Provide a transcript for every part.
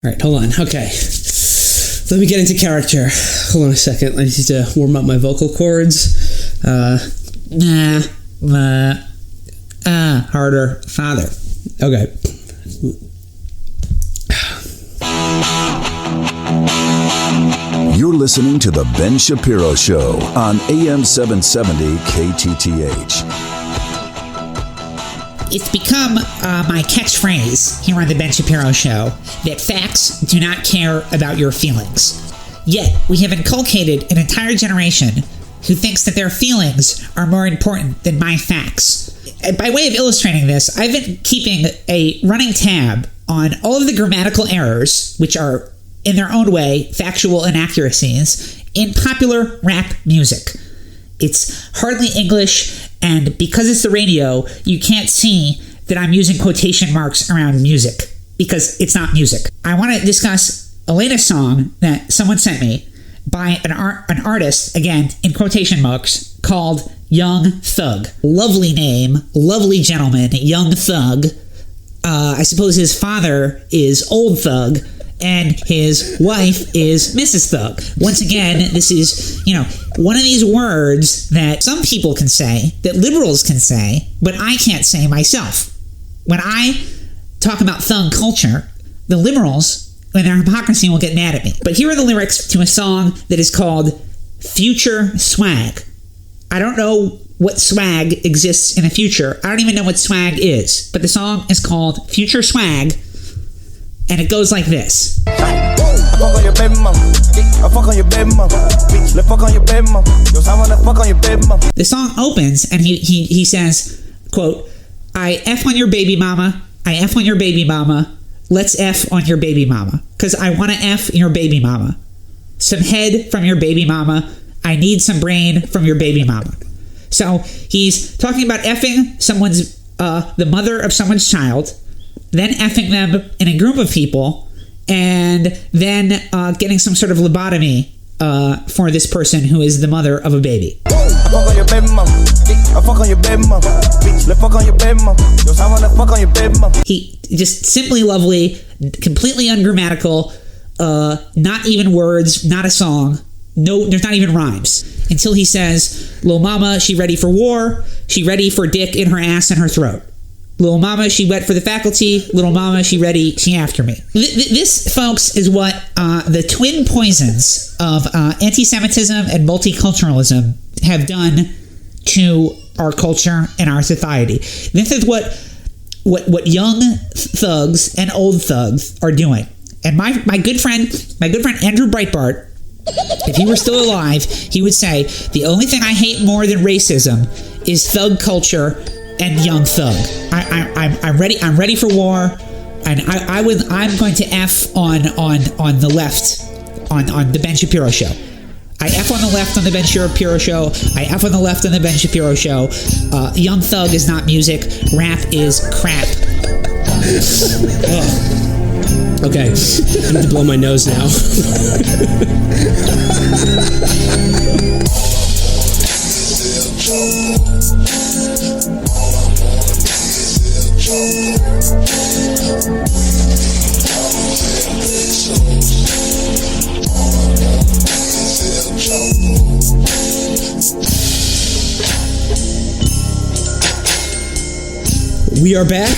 All right, hold on. Okay. Let me get into character. Hold on a second. I need to warm up my vocal cords. Harder. Father. Okay. You're listening to The Ben Shapiro Show on AM 770 KTTH. It's become my catchphrase here on The Ben Shapiro Show that facts do not care about your feelings. Yet, we have inculcated an entire generation who thinks that their feelings are more important than my facts. And by way of illustrating this, I've been keeping a running tab on all of the grammatical errors, which are, in their own way, factual inaccuracies, in popular rap music. It's hardly English, and because it's the radio, you can't see that I'm using quotation marks around music, because it's not music. I want to discuss a latest song that someone sent me by an artist, again, in quotation marks, called Young Thug. Lovely name, lovely gentleman, Young Thug. I suppose his father is Old Thug, and his wife is Mrs. Thug. Once again, this is, one of these words that some people can say, that liberals can say, but I can't say myself. When I talk about thug culture, the liberals, and their hypocrisy, will get mad at me. But here are the lyrics to a song that is called Future Swag. I don't know what swag exists in the future. I don't even know what swag is. But the song is called Future Swag, and it goes like this. I fuck on your baby mama. I fuck on your baby mama. Bitch, let's fuck on your baby mama. Yo, I wanna fuck on your baby mama. The song opens and he says, quote, I F on your baby mama. I F on your baby mama. Let's F on your baby mama. Because I want to F your baby mama. Some head from your baby mama. I need some brain from your baby mama. So he's talking about effing someone's, the mother of someone's child, then effing them in a group of people, and then getting some sort of lobotomy for this person who is the mother of a baby. I fuck on your baby mama. I fuck on your baby mama. Bitch, let's fuck on your baby mama. Yo, I wanna fuck on your baby mama. He just simply lovely, completely ungrammatical, not even words, not a song. No, there's not even rhymes. Until he says, Lil Mama, she ready for war. She ready for dick in her ass and her throat. Little Mama, she wet for the faculty. Little Mama, she ready, she after me. This, folks, is what the twin poisons of anti-Semitism and multiculturalism have done to our culture and our society. This is what young thugs and old thugs are doing. And my good friend Andrew Breitbart, if he were still alive, he would say the only thing I hate more than racism is thug culture and young thug. I'm ready for war, and I'm going to F on the left on the Ben Shapiro Show. I F on the left on the Ben Shapiro Show. I F on the left on the Ben Shapiro Show. Young thug is not music. Rap is crap. Okay, I need to blow my nose now. We are back.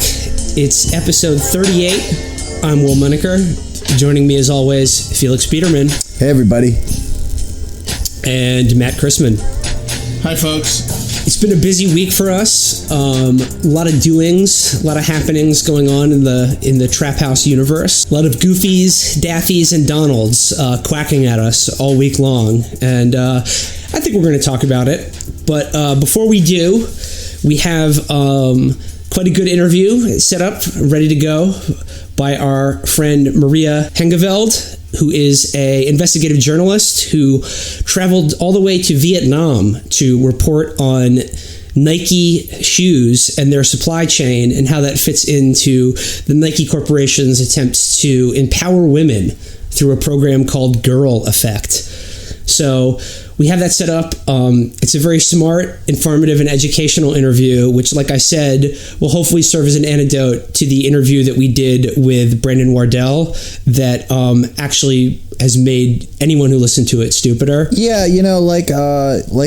It's episode 38. I'm Will Muneker. Joining me as always, Felix Biederman. Hey everybody. And Matt Chrisman. Hi folks. It's been a busy week for us. A lot of doings, a lot of happenings going on in the Trap House universe. A lot of Goofies, Daffies, and Donalds quacking at us all week long. And I think we're going to talk about it. But before we do, we have quite a good interview set up, ready to go, by our friend Maria Hengeveld, who is an investigative journalist who traveled all the way to Vietnam to report on Nike shoes and their supply chain and how that fits into the Nike Corporation's attempts to empower women through a program called Girl Effect. So we have that set up. It's a very smart, informative, and educational interview, which, like I said, will hopefully serve as an antidote to the interview that we did with Brendan Wardell that actually has made anyone who listened to it stupider. Yeah, like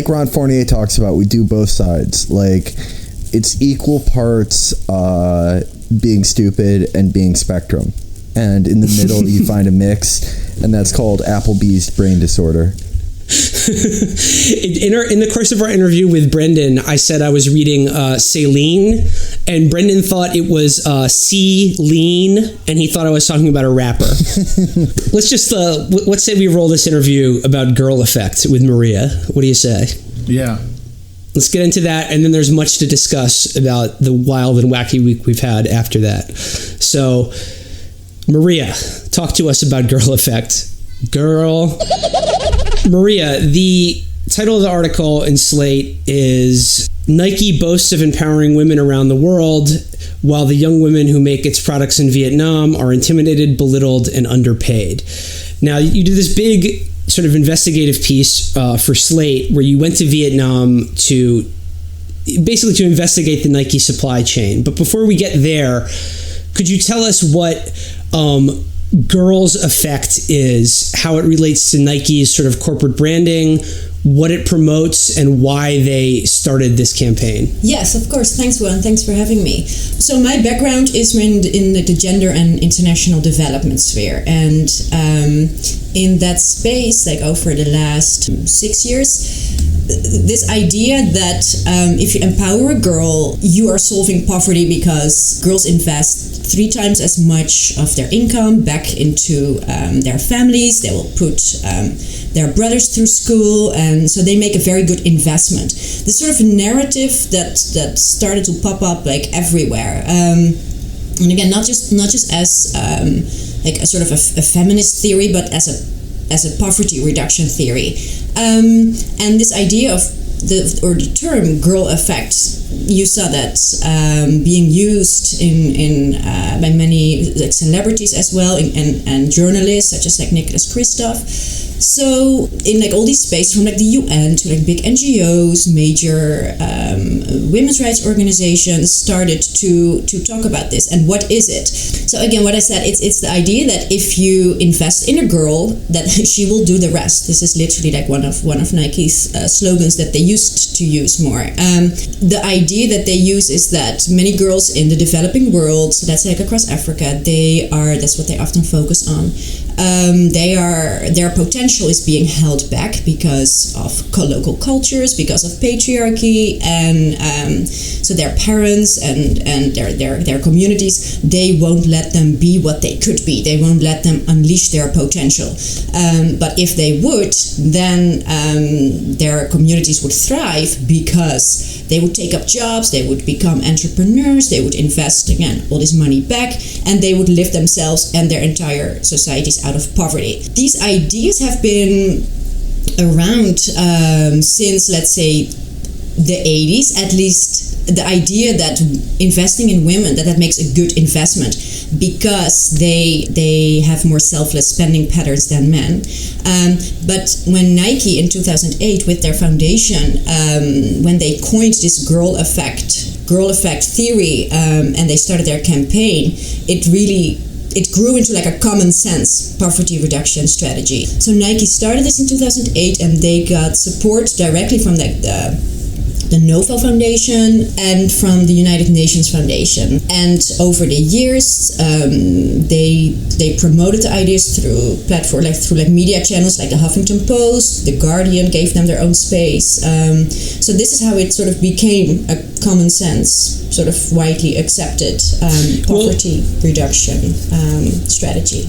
Ron Fournier talks about, we do both sides. Like, it's equal parts being stupid and being Spectrum. And in the middle, you find a mix, and that's called Applebee's brain disorder. In the course of our interview with Brendan, I said I was reading Saline, and Brendan thought it was C-Lean, and he thought I was talking about a rapper. Let's say we roll this interview about Girl Effect with Maria. What do you say? Yeah. Let's get into that, and then there's much to discuss about the wild and wacky week we've had after that. So, Maria, talk to us about Girl Effect. Girl. Maria, the title of the article in Slate is Nike boasts of empowering women around the world, while the young women who make its products in Vietnam are intimidated, belittled, and underpaid. Now, you did this big sort of investigative piece for Slate where you went to Vietnam to investigate the Nike supply chain. But before we get there, could you tell us what Girls Effect is, how it relates to Nike's sort of corporate branding, what it promotes, and why they started this campaign? Yes, of course. Thanks, Will, and thanks for having me. So my background is in the gender and international development sphere. And in that space, like over the last 6 years, this idea that if you empower a girl, you are solving poverty because girls invest 3 times as much of their income back into their families. They will put their brothers through school, and so they make a very good investment. This sort of narrative that started to pop up like everywhere, and again, not just as like a sort of a feminist theory, but as a poverty reduction theory, and this idea of the term girl effect, you saw that being used in by many like celebrities as well, and journalists such as like Nicholas Kristof. So in like all these spaces, from like the UN to like big NGOs, major women's rights organizations started to talk about this. And what is it? So again, what I said, it's the idea that if you invest in a girl, that she will do the rest. This is literally like one of Nike's slogans that they used to use more. The idea that they use is that many girls in the developing world, so that's like across Africa, that's what they often focus on. Their potential is being held back because of local cultures, because of patriarchy, and so their parents and their communities, they won't let them be what they could be. They won't let them unleash their potential. But if they would, then their communities would thrive because they would take up jobs, they would become entrepreneurs, they would invest, again, all this money back, and they would lift themselves and their entire societies out of poverty. These ideas have been around since, let's say, the 80s, at least. The idea that investing in women, that makes a good investment because they have more selfless spending patterns than men. But when Nike in 2008 with their foundation, when they coined this girl effect theory, and they started their campaign, it grew into like a common sense poverty reduction strategy. So Nike started this in 2008, and they got support directly from the NOVA Foundation and from the United Nations Foundation. And over the years, they promoted the ideas through media channels like the Huffington Post, the Guardian gave them their own space. So this is how it sort of became a common sense, sort of widely accepted poverty reduction strategy.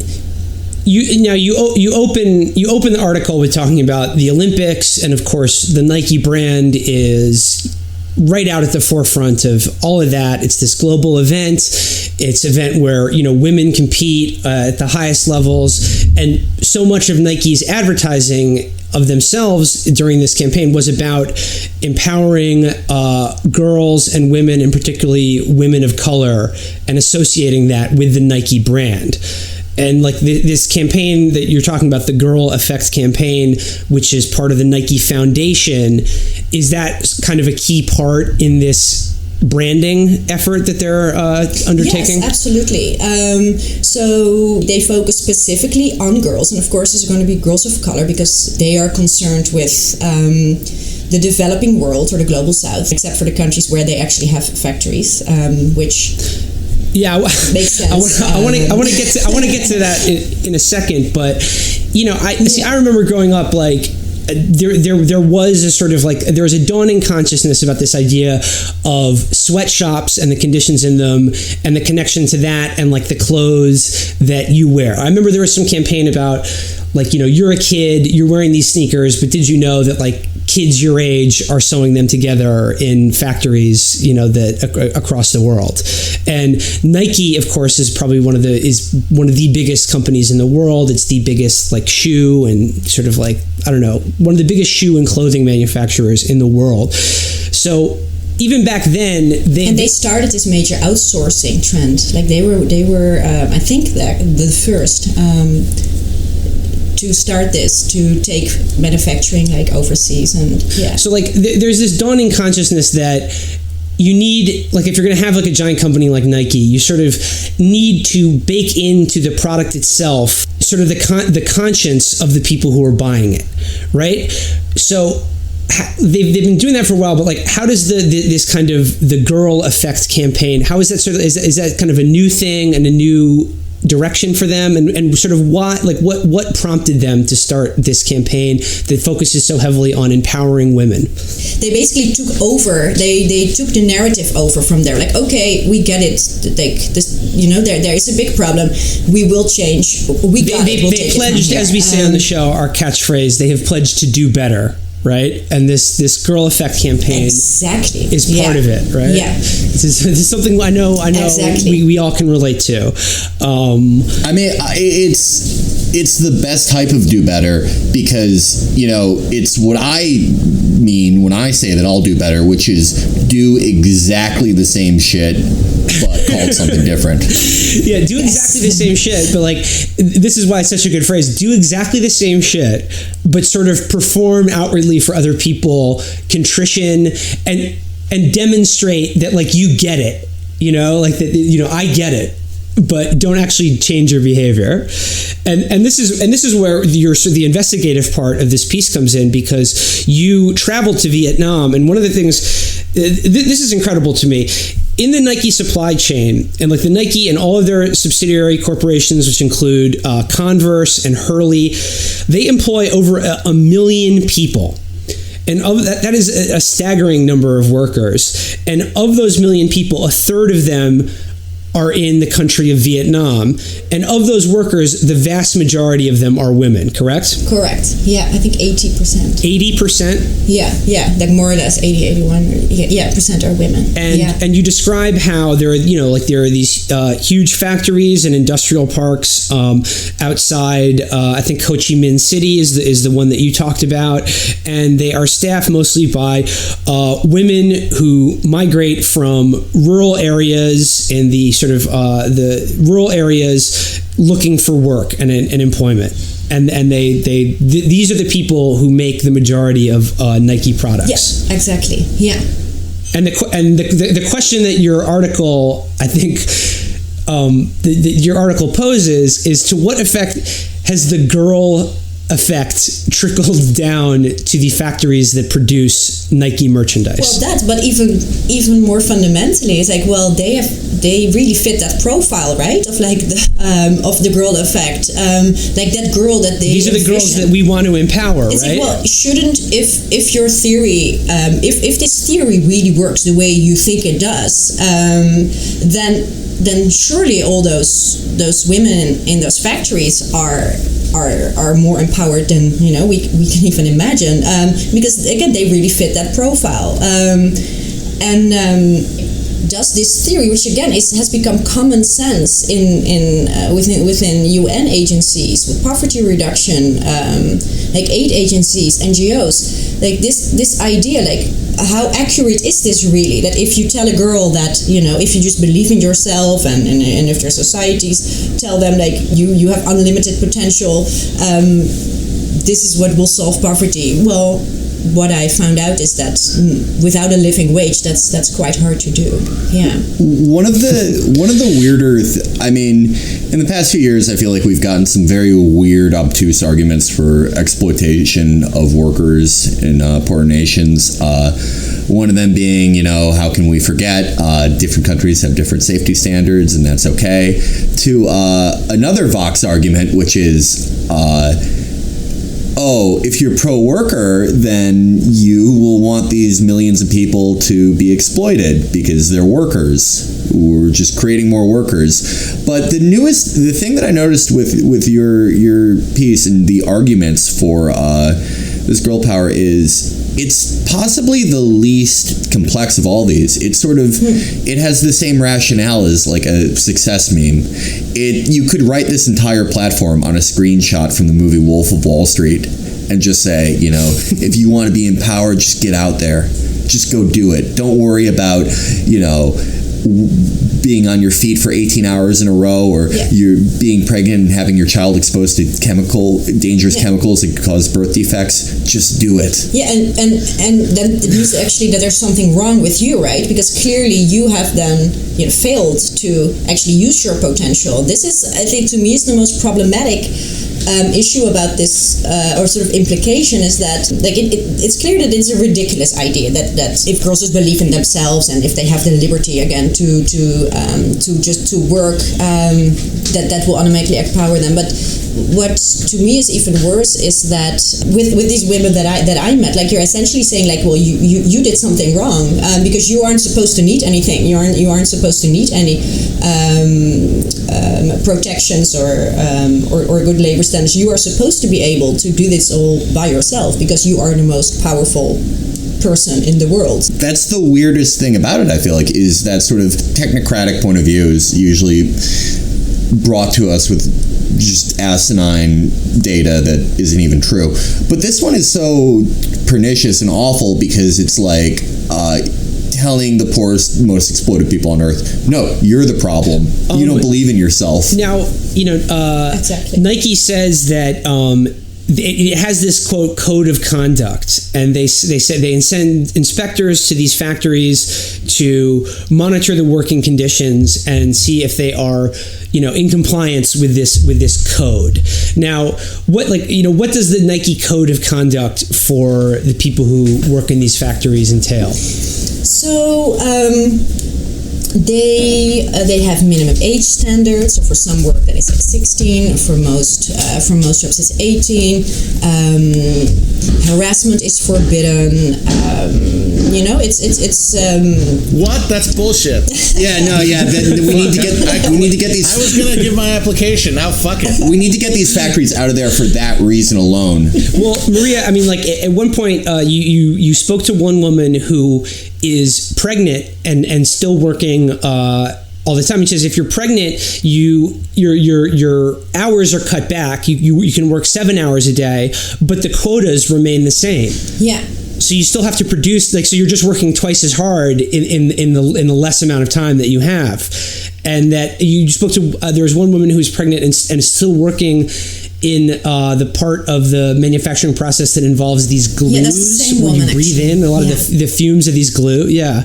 You open the article with talking about the Olympics, and of course the Nike brand is right out at the forefront of all of that. It's this global event. It's an event where women compete at the highest levels, and so much of Nike's advertising of themselves during this campaign was about empowering girls and women, and particularly women of color, and associating that with the Nike brand. And like this campaign that you're talking about, the Girl Effect campaign, which is part of the Nike Foundation, is that kind of a key part in this branding effort that they're undertaking? Yes, absolutely. So they focus specifically on girls, and of course there's going to be girls of color because they are concerned with the developing world or the global south, except for the countries where they actually have factories, which makes sense. I want to get to that in a second, but I remember growing up like. There was a sort of like there was a dawning consciousness about this idea of sweatshops and the conditions in them and the connection to that and like the clothes that you wear. I remember there was some campaign about like, you're a kid, you're wearing these sneakers, but did you know that like kids your age are sewing them together in factories, that across the world? And Nike, of course, is probably one of the biggest companies in the world. It's the biggest like shoe and sort of like, I don't know, one of the biggest shoe and clothing manufacturers in the world. So even back then, they started this major outsourcing trend. Like they were I think the first to start this, to take manufacturing like overseas, and So like there's this dawning consciousness that you need, like if you're going to have like a giant company like Nike, you sort of need to bake into the product itself sort of the conscience of the people who are buying it, right? So they've been doing that for a while, but like how does this kind of the Girl Effect campaign, how is that sort of, is that kind of a new thing and a new direction for them, and sort of what prompted them to start this campaign that focuses so heavily on empowering women? They basically took over. They took the narrative over from there. Like, okay, we get it. Like this, there is a big problem. We will change. They pledged, as we say on the show, our catchphrase. They have pledged to do better. Right, and this Girl Effect campaign is part of it, right? Yeah, this is something I know. Exactly. We all can relate to. I mean, it's the best type of do better because it's what I mean when I say that I'll do better, which is do exactly the same shit but called something different. Yeah, do exactly the same shit, but like this is why it's such a good phrase. Do exactly the same shit, but sort of perform outwardly for other people contrition and demonstrate that like you get it, like that, I get it, but don't actually change your behavior. And this is where the investigative part of this piece comes in, because you traveled to Vietnam, and one of the things, this is incredible to me, in the Nike supply chain, and like the Nike and all of their subsidiary corporations, which include Converse and Hurley, they employ over 1 million people. And of that is a staggering number of workers. And of those 1 million people, a third of them are in the country of Vietnam. And of those workers, the vast majority of them are women, correct? Correct. Yeah, I think 80%. 80%? Yeah, like more or less 80, 81 percent are women. And you describe how there are, there are these huge factories and industrial parks outside, I think Ho Chi Minh City is the one that you talked about. And they are staffed mostly by women who migrate from rural areas in the sort of the rural areas looking for work and employment, and these are the people who make the majority of Nike products. Yes, exactly. Yeah. And the question that your article, I think, your article poses is, to what effect has the Girl Effect trickled down to the factories that produce Nike merchandise? Well, but even more fundamentally, it's like, well, they really fit that profile, right? Of like of the Girl Effect, like that girl that they. These are the girls that we want to empower, it's right? Like, well, shouldn't if your theory, if this theory really works the way you think it does, then surely all those women in those factories are more empowered than we can even imagine, because again they really fit that profile, and does this theory, which again has become common sense within UN agencies with poverty reduction, like aid agencies, NGOs, like this idea, like how accurate is this really? That if you tell a girl that, if you just believe in yourself and if your societies tell them like you have unlimited potential, this is what will solve poverty. Well, what I found out is that without a living wage, that's quite hard to do. Yeah. One of the weirder, in the past few years, I feel like we've gotten some very weird, obtuse arguments for exploitation of workers in poor nations. One of them being, how can we forget different countries have different safety standards and that's okay. To another Vox argument, which is, if you're pro-worker, then you will want these millions of people to be exploited because they're workers. We're just creating more workers. But the thing that I noticed with your piece and the arguments for this girl power is it's possibly the least complex of all these. It's sort of, it has the same rationale as like a success meme. You could write this entire platform on a screenshot from the movie Wolf of Wall Street and just say, if you want to be empowered, just get out there. Just go do it. Don't worry about, being on your feet for 18 hours in a row, or you're being pregnant and having your child exposed to dangerous chemicals that cause birth defects. Just do it. Yeah, and then it means actually that there's something wrong with you, right? Because clearly you have then failed to actually use your potential. This is, I think, to me, is the most problematic issue about this, or sort of implication, is that like it's clear that it's a ridiculous idea that if girls just believe in themselves and if they have the liberty again to work, that will automatically empower them. But what to me is even worse is that with these women that I met, like you're essentially saying like, well, you did something wrong because you aren't supposed to need anything. You aren't supposed to need any protections or good labor standards. You are supposed to be able to do this all by yourself because you are the most powerful person in the world. That's the weirdest thing about it, I feel like, is that sort of technocratic point of view is usually brought to us with just asinine data that isn't even true. But this one is so pernicious and awful because it's like telling the poorest, most exploited people on earth, no, you're the problem. You don't believe in yourself. Now, exactly. Nike says that it has this quote code of conduct, and they said they send inspectors to these factories to monitor the working conditions and see if they are in compliance with this code. Now, what does the Nike code of conduct for the people who work in these factories entail? So they have minimum age standards. So for some work that is like 16. For most jobs it's 18. Harassment is forbidden. It's what? That's bullshit. We need to get these. I was gonna give my application. Now fuck it. We need to get these factories out of there for that reason alone. Well, Maria, at one point you spoke to one woman who is pregnant and still working all the time. He says if you're pregnant, your hours are cut back. You can work 7 hours a day, but the quotas remain the same. Yeah. So you still have to produce, so you're just working twice as hard in the less amount of time that you have. And that you spoke to, there was one woman who was pregnant and still working in the part of the manufacturing process that involves these glues. Yeah, that's the same when woman, you breathe actually. in a lot of the fumes of these glue. Yeah.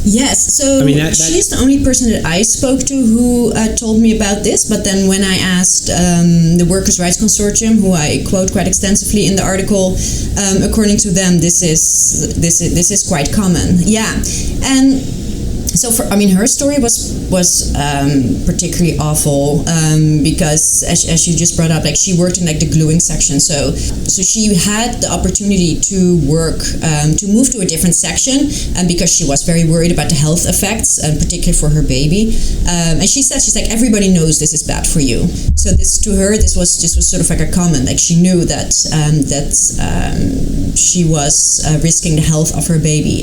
Yes, so she's the only person that I spoke to who told me about this. But then when I asked the Workers' Rights Consortium, who I quote quite extensively in the article, according to them, this is quite common. Yeah, and so her story was particularly awful because as you just brought up, like she worked in like the gluing section, so she had the opportunity to work to move to a different section, because she was very worried about the health effects, particularly for her baby. And she's like, everybody knows this is bad for you. So this was sort of like a comment, like she knew that she was risking the health of her baby.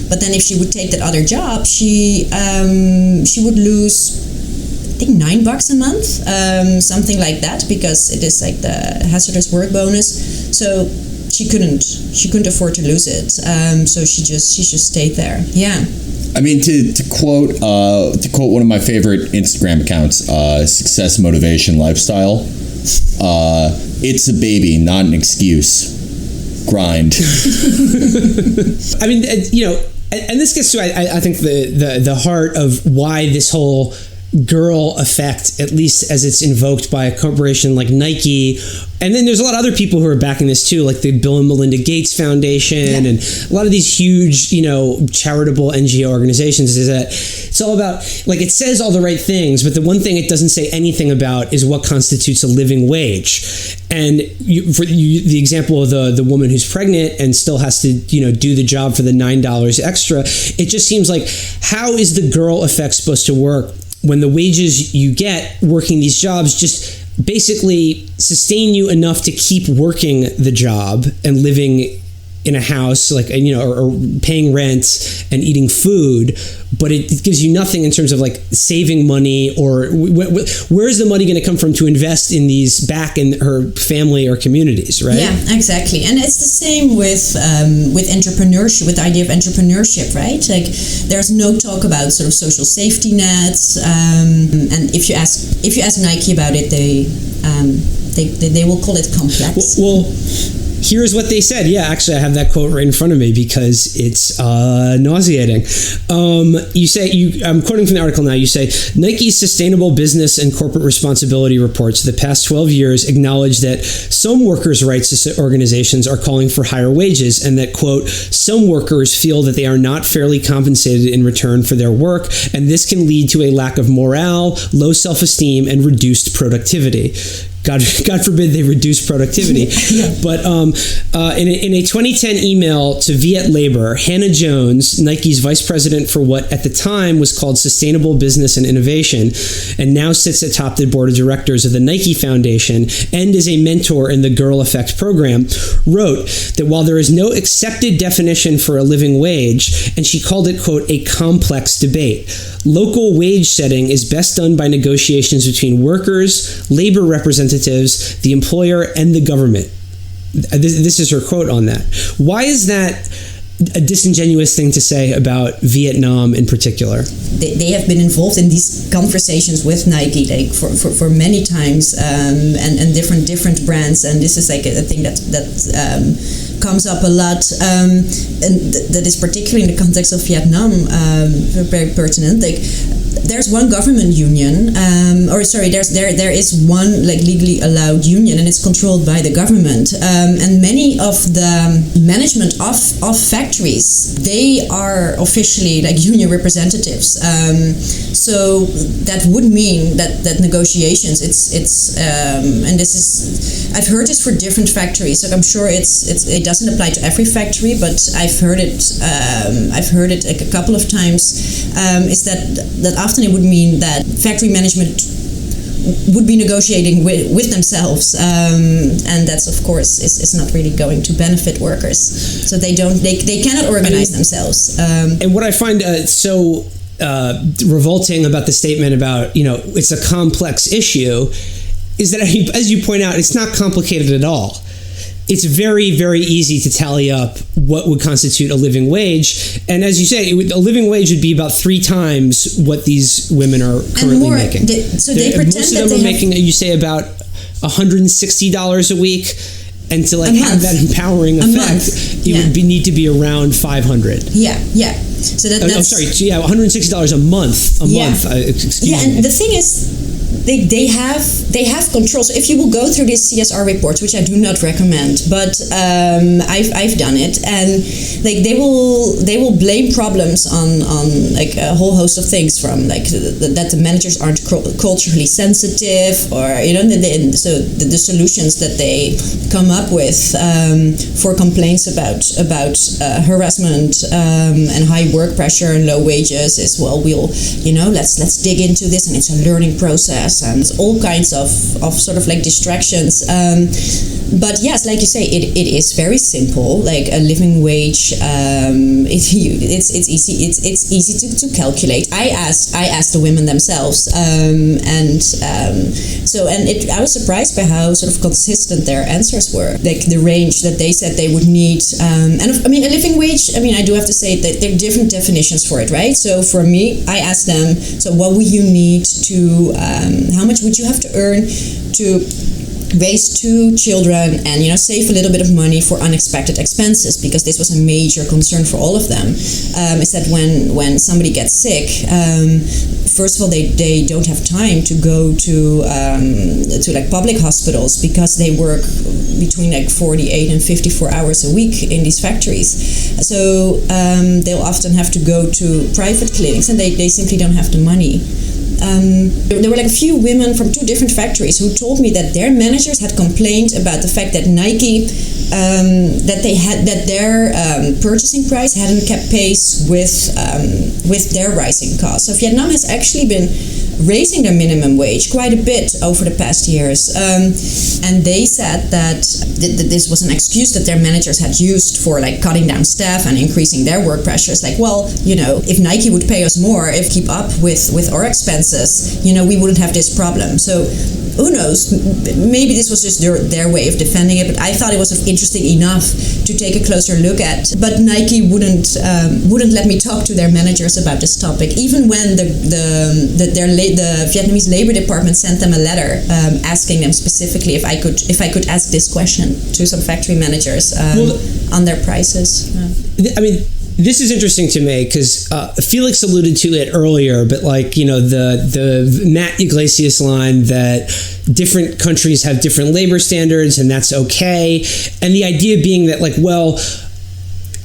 But then if she would take that other job, she would lose, I think, $9 a month, something like that, because it is like the hazardous work bonus. So she couldn't afford to lose it. So she just stayed there. Yeah. I mean, to quote one of my favorite Instagram accounts, Success Motivation Lifestyle, it's a baby, not an excuse. Grind. I mean, and this gets to, I think, the heart of why this whole girl effect, at least as it's invoked by a corporation like Nike. And then there's a lot of other people who are backing this too, like the Bill and Melinda Gates Foundation, and a lot of these huge, charitable NGO organizations, is that it's all about, like, it says all the right things, but the one thing it doesn't say anything about is what constitutes a living wage. And the example of the woman who's pregnant and still has to, do the job for the $9 extra, it just seems like, how is the girl effect supposed to work when the wages you get working these jobs just basically sustain you enough to keep working the job and living in a house, like, or paying rent and eating food, but it gives you nothing in terms of like saving money, or where's the money going to come from to invest in these back in her family or communities, right? Yeah, exactly. And it's the same with entrepreneurship, with the idea of entrepreneurship, right? Like, there's no talk about sort of social safety nets, and if you ask Nike about it, they will call it complex. Well, here's what they said. Yeah, actually, I have that quote right in front of me because it's nauseating. I'm quoting from the article now. You say, Nike's Sustainable Business and Corporate Responsibility reports the past 12 years acknowledge that some workers' rights organizations are calling for higher wages, and that, quote, some workers feel that they are not fairly compensated in return for their work, and this can lead to a lack of morale, low self-esteem, and reduced productivity. God forbid they reduce productivity. But in a 2010 email to Viet Labor, Hannah Jones, Nike's vice president for what at the time was called Sustainable Business and Innovation, and now sits atop the board of directors of the Nike Foundation and is a mentor in the Girl Effect program, wrote that while there is no accepted definition for a living wage, and she called it, quote, a complex debate, local wage setting is best done by negotiations between workers, labor representatives, the employer, and the government. This is her quote on that. Why is that a disingenuous thing to say about Vietnam in particular? They have been involved in these conversations with Nike, like for many times, and different brands, and this is like a thing that comes up a lot, and that is particularly in the context of Vietnam very pertinent. Like, there's one government union, there is one like legally allowed union, and it's controlled by the government. And many of the management of factories, they are officially like union representatives. So that would mean that negotiations, and this is, I've heard this for different factories. Like, I'm sure it doesn't apply to every factory, but I've heard it like a couple of times. Is that often it would mean that factory management would be negotiating with themselves, and that's, of course, is not really going to benefit workers. So they cannot organize themselves. And what I find so revolting about the statement about, it's a complex issue, is that, as you point out, it's not complicated at all. It's very, very easy to tally up what would constitute a living wage. And as you say, a living wage would be about 3 times what these women are currently making. So they pretend most of them are making, you say, about $160 a week. And to have that empowering effect, it would need to be around $500. Yeah. So that's... I'm sorry, $160 a month. Excuse me. And the thing is, they have control. So if you will go through these CSR reports, which I do not recommend, but I've done it, and like they will blame problems on like a whole host of things, from like that the managers aren't culturally sensitive, or so the solutions that they come up with for complaints about harassment and high work pressure and low wages is, well, let's dig into this, and it's a learning process, and all kinds of sort of like distractions. But yes, like you say, it is very simple. Like a living wage, it's easy to calculate. I asked the women themselves, I was surprised by how sort of consistent their answers were. Like the range that they said they would need, a living wage. I do have to say that there are different definitions for it, right? So for me, I asked them, so what would you need to, how much would you have to earn to raise 2 children and save a little bit of money for unexpected expenses, because this was a major concern for all of them. Is that when somebody gets sick, first of all they don't have time to go to like public hospitals, because they work between like 48 and 54 hours a week in these factories. So they'll often have to go to private clinics, and they simply don't have the money. There were like a few women from 2 different factories who told me that their managers had complained about the fact that Nike, that their purchasing price hadn't kept pace with their rising costs. So Vietnam has actually been raising their minimum wage quite a bit over the past years, and they said that this was an excuse that their managers had used for like cutting down staff and increasing their work pressures. Like, well, if Nike would pay us more, if keep up with our expenses, we wouldn't have this problem. So who knows? Maybe this was just their way of defending it. But I thought it was interesting enough to take a closer look at. But Nike wouldn't let me talk to their managers about this topic, even when the Vietnamese Labor Department sent them a letter asking them specifically if I could ask this question to some factory managers on their prices. This is interesting to me because Felix alluded to it earlier, but the Matt Iglesias line that different countries have different labor standards and that's okay, and the idea being that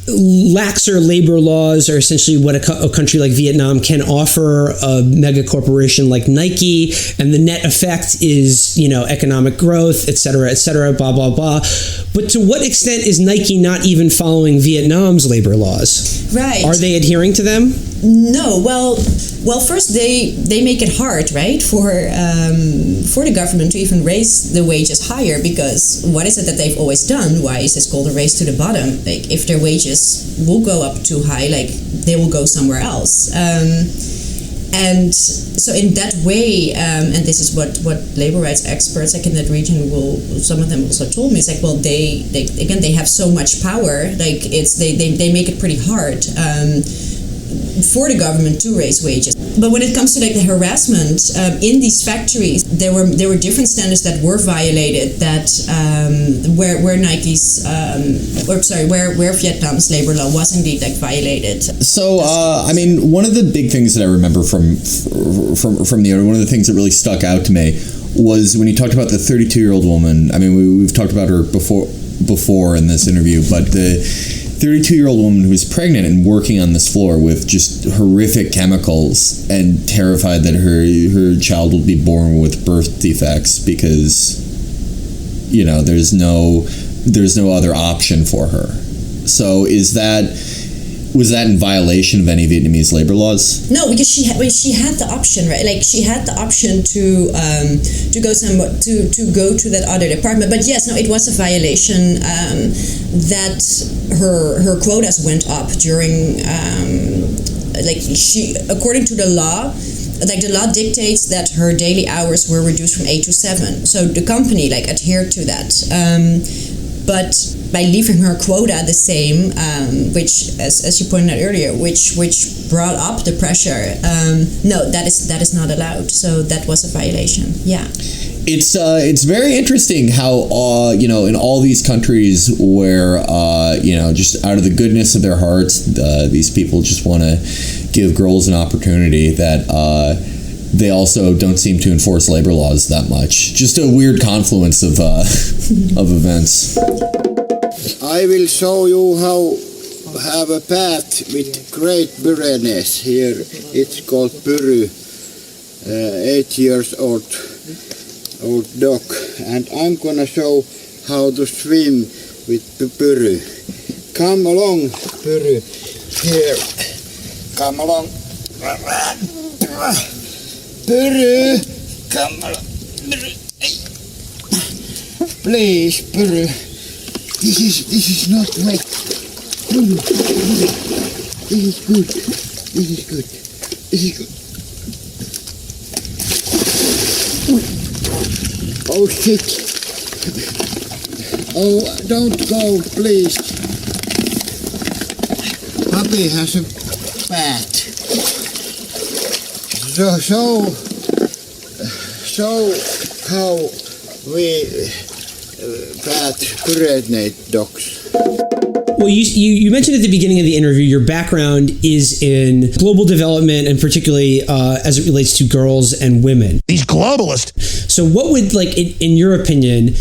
laxer labor laws are essentially what a country like Vietnam can offer a mega corporation like Nike, and the net effect is, economic growth, et cetera, blah, blah, blah. But to what extent is Nike not even following Vietnam's labor laws? Right. Are they adhering to them? No. Well, first they make it hard, right, for the government to even raise the wages higher, because what is it that they've always done? Why is this called a race to the bottom? Like, if their wages will go up too high, like they will go somewhere else. And so in that way, and this is what labor rights experts like in that region some of them also told me, it's like, well, they have so much power, like they make it pretty hard for the government to raise wages. But when it comes to like the harassment in these factories, there were different standards that were violated, that where Vietnam's labor law was indeed like violated. So one of the big things that I remember from the one of the things that really stuck out to me was when you talked about the 32-year-old woman. We've talked about her before in this interview, but the 32-year-old woman who was pregnant and working on this floor with just horrific chemicals and terrified that her child would be born with birth defects because there's no other option for her. So was that in violation of any Vietnamese labor laws? No, because she had the option, right? Like she had the option to go to that other department. But yes, no, it was a violation that her quotas went up during according to the law. Like the law dictates that her daily hours were reduced from 8 to 7. So the company adhered to that. But by leaving her quota the same, which, as you pointed out earlier, which brought up the pressure, no, that is not allowed. So that was a violation. Yeah. It's very interesting how in all these countries where just out of the goodness of their hearts, these people just want to give girls an opportunity, that they also don't seem to enforce labor laws that much. Just a weird confluence of events. I will show you how have a path with great buriness here. It's called Puru, 8 years old dog, and I'm gonna show how to swim with Puru. Come along, Puru. Here, come along. Puru, come along. please, Puru. This is not wet. Puru. This is good. This is good. This is good. Oh shit. Oh, don't go, please. Puppy has a bat. So how we bat pregnant dogs. Well, you mentioned at the beginning of the interview your background is in global development and particularly as it relates to girls and women. These globalists. So what would, like, in your opinion,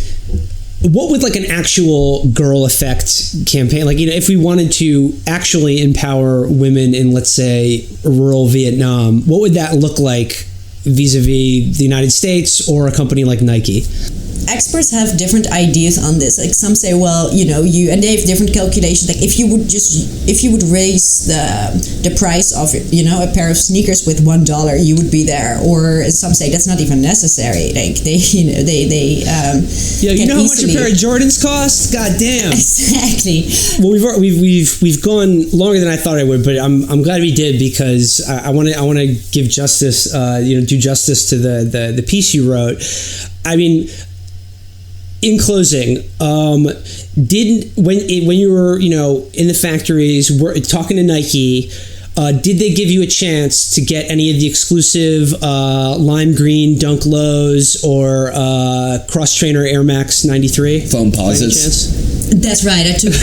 what would like an actual girl effect campaign, like, you know, if we wanted to actually empower women in, let's say, rural Vietnam, what would that look like vis-a-vis the United States or a company like Nike? Experts have different ideas on this. Like some say, well, you know, and they have different calculations. Like if you would raise the price of, you know, a pair of sneakers with $1, you would be there. Or some say that's not even necessary. Like they yeah, you know how much a pair of Jordans cost? God damn. Exactly. Well, we've gone longer than I thought I would, but I'm glad we did, because I want to give justice, do justice to the piece you wrote. I mean, in closing, when you were, you know, in the factories talking to Nike, did they give you a chance to get any of the exclusive lime green Dunk Lows or Cross Trainer Air Max 93 foam posits? That's right. I took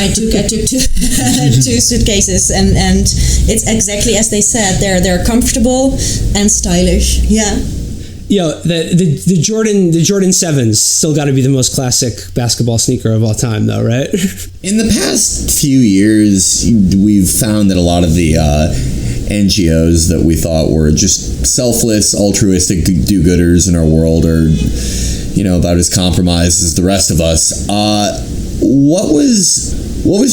two suitcases, and it's exactly as they said. They're comfortable and stylish. Yeah. Yeah, the Jordan 7's still got to be the most classic basketball sneaker of all time, though, right? In the past few years, we've found that a lot of the NGOs that we thought were just selfless, altruistic do-gooders in our world are, you know, about as compromised as the rest of us. What was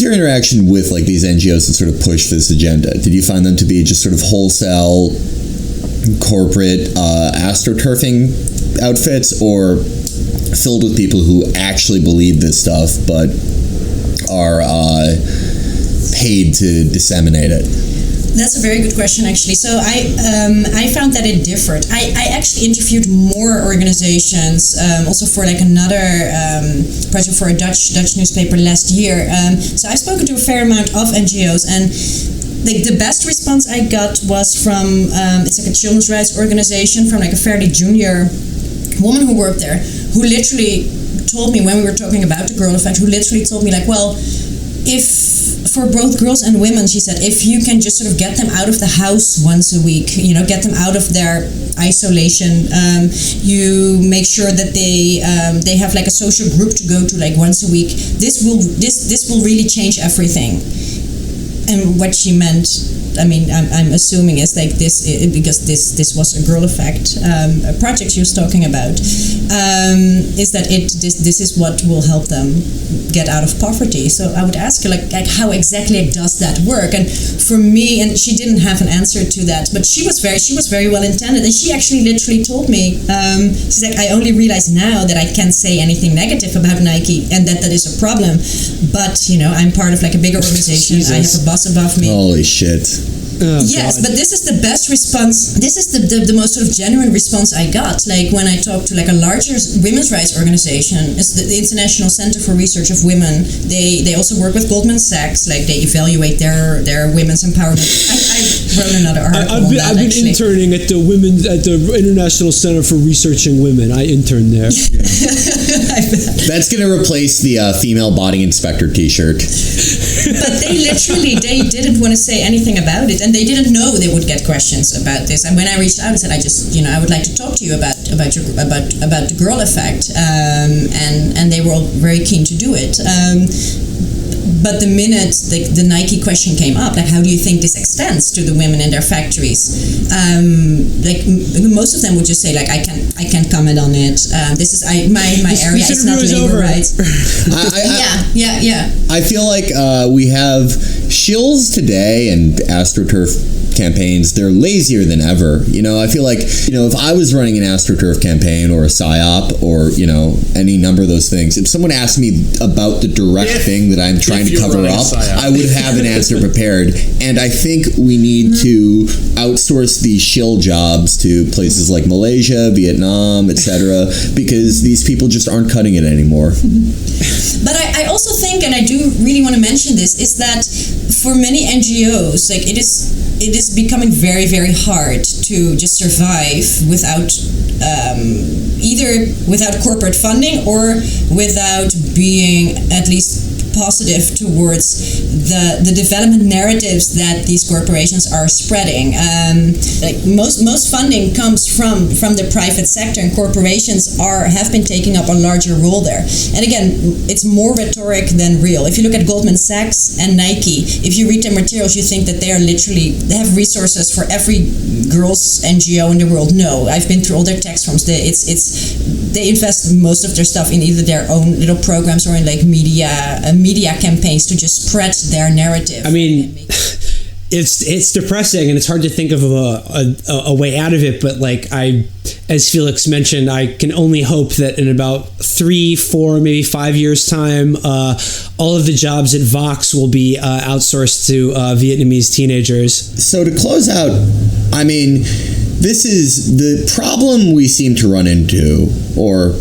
your interaction with, like, these NGOs that sort of push this agenda? Did you find them to be just sort of wholesale corporate astroturfing outfits, or filled with people who actually believe this stuff but are paid to disseminate it? That's a very good question, actually. So I found that it differed. I actually interviewed more organizations, also for like another project for a Dutch newspaper last year. So I've spoken to a fair amount of NGOs, and the best response I got was from it's like a children's rights organization, from like a fairly junior woman who worked there, who literally told me, when we were talking about the girl effect, who literally told me, like, well, if for both girls and women, she said, if you can just sort of get them out of the house once a week, you know, get them out of their isolation, you make sure that they have like a social group to go to like once a week, this will really change everything. And what she meant, I mean, I'm assuming is like this, because this was a girl effect project she was talking about, is that this is what will help them get out of poverty. So I would ask her, like how exactly does that work? And for me, and she didn't have an answer to that, but she was very well intended, and she actually literally told me, she's like, I only realize now that I can't say anything negative about Nike, and that is a problem. But you know, I'm part of like a bigger organization. Jesus. I have a boss above me. Holy shit. Oh, yes, God. but this is the best response. This is the most sort of genuine response I got. Like when I talked to like a larger women's rights organization, it's the International Center for Research of Women. They also work with Goldman Sachs. Like they evaluate their women's empowerment. I wrote another article. I've been interning at the International Center for Researching Women. I interned there. That's gonna replace the female body inspector T-shirt. But they didn't want to say anything about it, and they didn't know they would get questions about this. And when I reached out, I said, I would like to talk to you about the girl effect, and they were all very keen to do it. But the minute the Nike question came up, like how do you think this extends to the women in their factories? Like most of them would just say, like I can't comment on it. This is my area. It's not labor rights. Yeah. I feel like we have shills today and AstroTurf campaigns, they're lazier than ever. I feel like, if I was running an AstroTurf campaign or a PSYOP or, any number of those things, if someone asked me about the direct thing that I'm trying to cover up, I would have an answer prepared. And I think we need to outsource these shill jobs to places like Malaysia, Vietnam, etc., because these people just aren't cutting it anymore. But I also think, and I do really want to mention this, is that for many NGOs, like it is becoming very, very hard to just survive without either without corporate funding or without being at least positive towards the development narratives that these corporations are spreading. Like most funding comes from the private sector, and corporations have been taking up a larger role there. And again, it's more rhetoric than real. If you look at Goldman Sachs and Nike, if you read their materials, you think that they have resources for every girls NGO in the world. No, I've been through all their tax forms. They invest most of their stuff in either their own little programs or in like media campaigns to just spread their narrative. I mean, it's depressing, and it's hard to think of a way out of it. But as Felix mentioned, I can only hope that in about 3, 4, maybe 5 years' time, all of the jobs at Vox will be outsourced to Vietnamese teenagers. So to close out, I mean, this is the problem we seem to run into, or,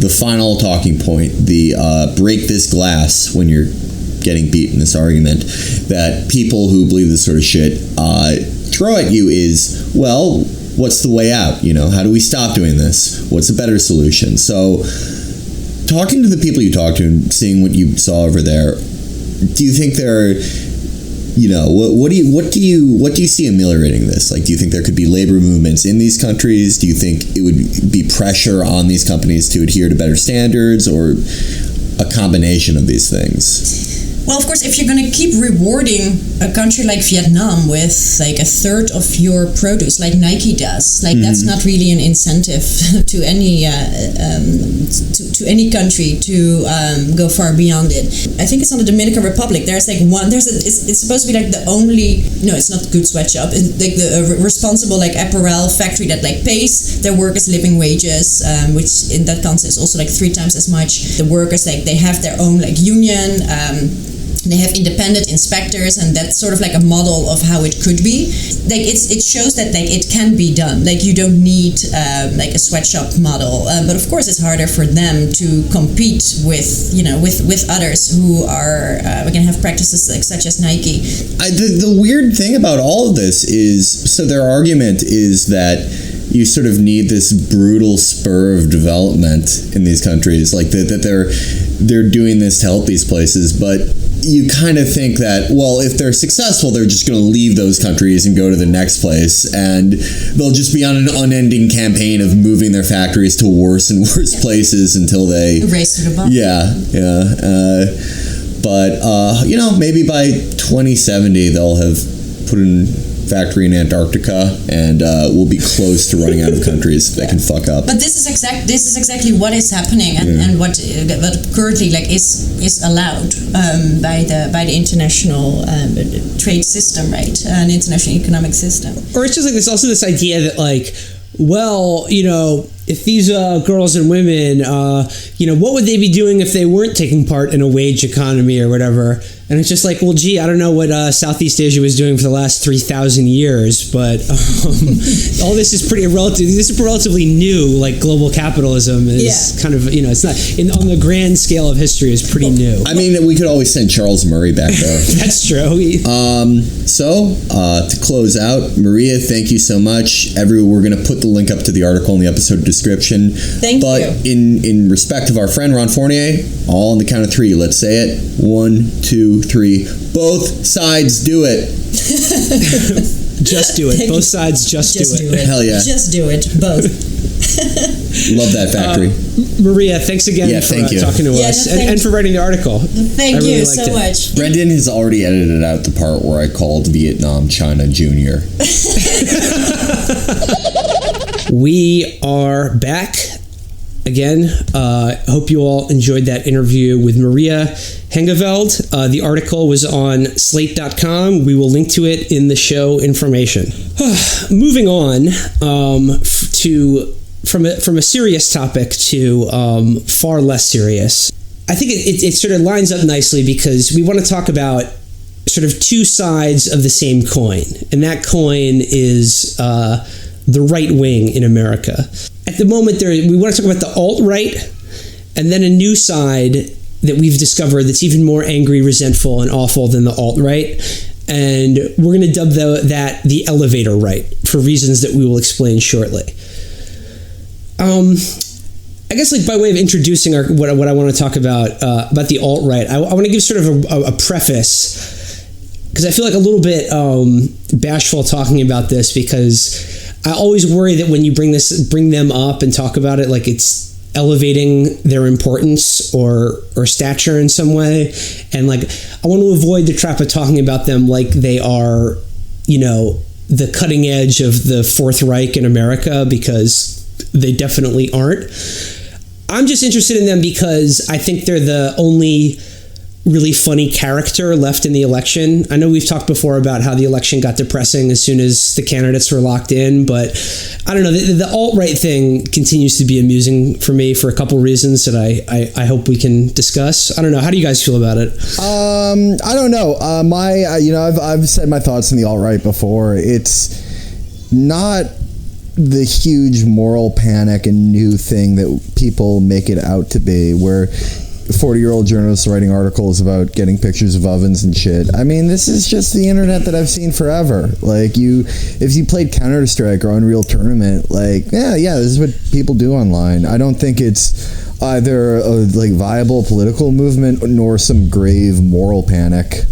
the final talking point, the break this glass when you're getting beat in this argument, that people who believe this sort of shit throw at you is, well, what's the way out? How do we stop doing this? What's a better solution? So talking to the people you talk to and seeing what you saw over there, do you think there are, what do you see ameliorating this? Like, do you think there could be labor movements in these countries? Do you think it would be pressure on these companies to adhere to better standards, or a combination of these things? Well, of course, if you're going to keep rewarding a country like Vietnam with like a third of your produce, like Nike does, that's not really an incentive to any to any country to go far beyond it. I think it's on the Dominican Republic. There's it's supposed to be like the only, no, it's not a good sweatshop. It's like the responsible like apparel factory that like pays their workers living wages, which in that context is also like 3 times as much. The workers, like they have their own like union. They have independent inspectors, and that's sort of like a model of how it could be. Like it shows that like it can be done. Like you don't need like a sweatshop model, but of course it's harder for them to compete with with others who are can have practices like such as Nike. The weird thing about all of this is, so their argument is that you sort of need this brutal spur of development in these countries, like that they're doing this to help these places, but you kind of think that, well, if they're successful, they're just going to leave those countries and go to the next place, and they'll just be on an unending campaign of moving their factories to worse and worse places until they race to the bottom. But maybe by 2070 they'll have put in factory in Antarctica, and we'll be close to running out of countries that can fuck up. But this is exactly what is happening, and what currently like is allowed by the international trade system, right? An international economic system. Or it's just like there's also this idea that like, well, if these girls and women, what would they be doing if they weren't taking part in a wage economy or whatever? And it's just like, well, gee, I don't know what Southeast Asia was doing for the last 3,000 years, but all this is relatively new. Like global capitalism is kind of, it's not on the grand scale of history is pretty new. I mean, we could always send Charles Murray back there. That's true. So to close out, Maria, thank you so much. We're going to put the link up to the article in the episode description. Thank you. But in respect of our friend Ron Fournier, all on the count of 3, let's say it. 1, 2, 3. Both sides do it. Just do it. Both sides just do it. Hell yeah. Just do it. Both. Love that factory. Maria, thanks again for talking to us and for writing the article. Thank you so much. Brendan has already edited out the part where I called Vietnam China Junior. We are back. again, hope you all enjoyed that interview with Maria Hengeveld. The article was on Slate.com. We will link to it in the show information. Moving on from a serious topic to far less serious. I think it sort of lines up nicely because we want to talk about sort of two sides of the same coin, and that coin is the right wing in America. At the moment, we want to talk about the alt-right, and then a new side that we've discovered that's even more angry, resentful, and awful than the alt-right. And we're going to dub that the elevator right for reasons that we will explain shortly. I guess, like, by way of introducing what I want to talk about the alt-right, I want to give sort of a preface, because I feel like a little bit bashful talking about this, because I always worry that when you bring them up and talk about it, like it's elevating their importance or stature in some way, and like I want to avoid the trap of talking about them like they are, the cutting edge of the Fourth Reich in America, because they definitely aren't. I'm just interested in them because I think they're the only really funny character left in the election. I know we've talked before about how the election got depressing as soon as the candidates were locked in, but I don't know, the alt-right thing continues to be amusing for me for a couple reasons that I hope we can discuss. I don't know, how do you guys feel about it? I don't know. I've said my thoughts on the alt-right before. It's not the huge moral panic and new thing that people make it out to be, where 40-year-old journalists writing articles about getting pictures of ovens and shit. I mean, this is just the internet that I've seen forever. Like, if you played Counter-Strike or Unreal Tournament, like, yeah, this is what people do online. I don't think it's either a viable political movement nor some grave moral panic.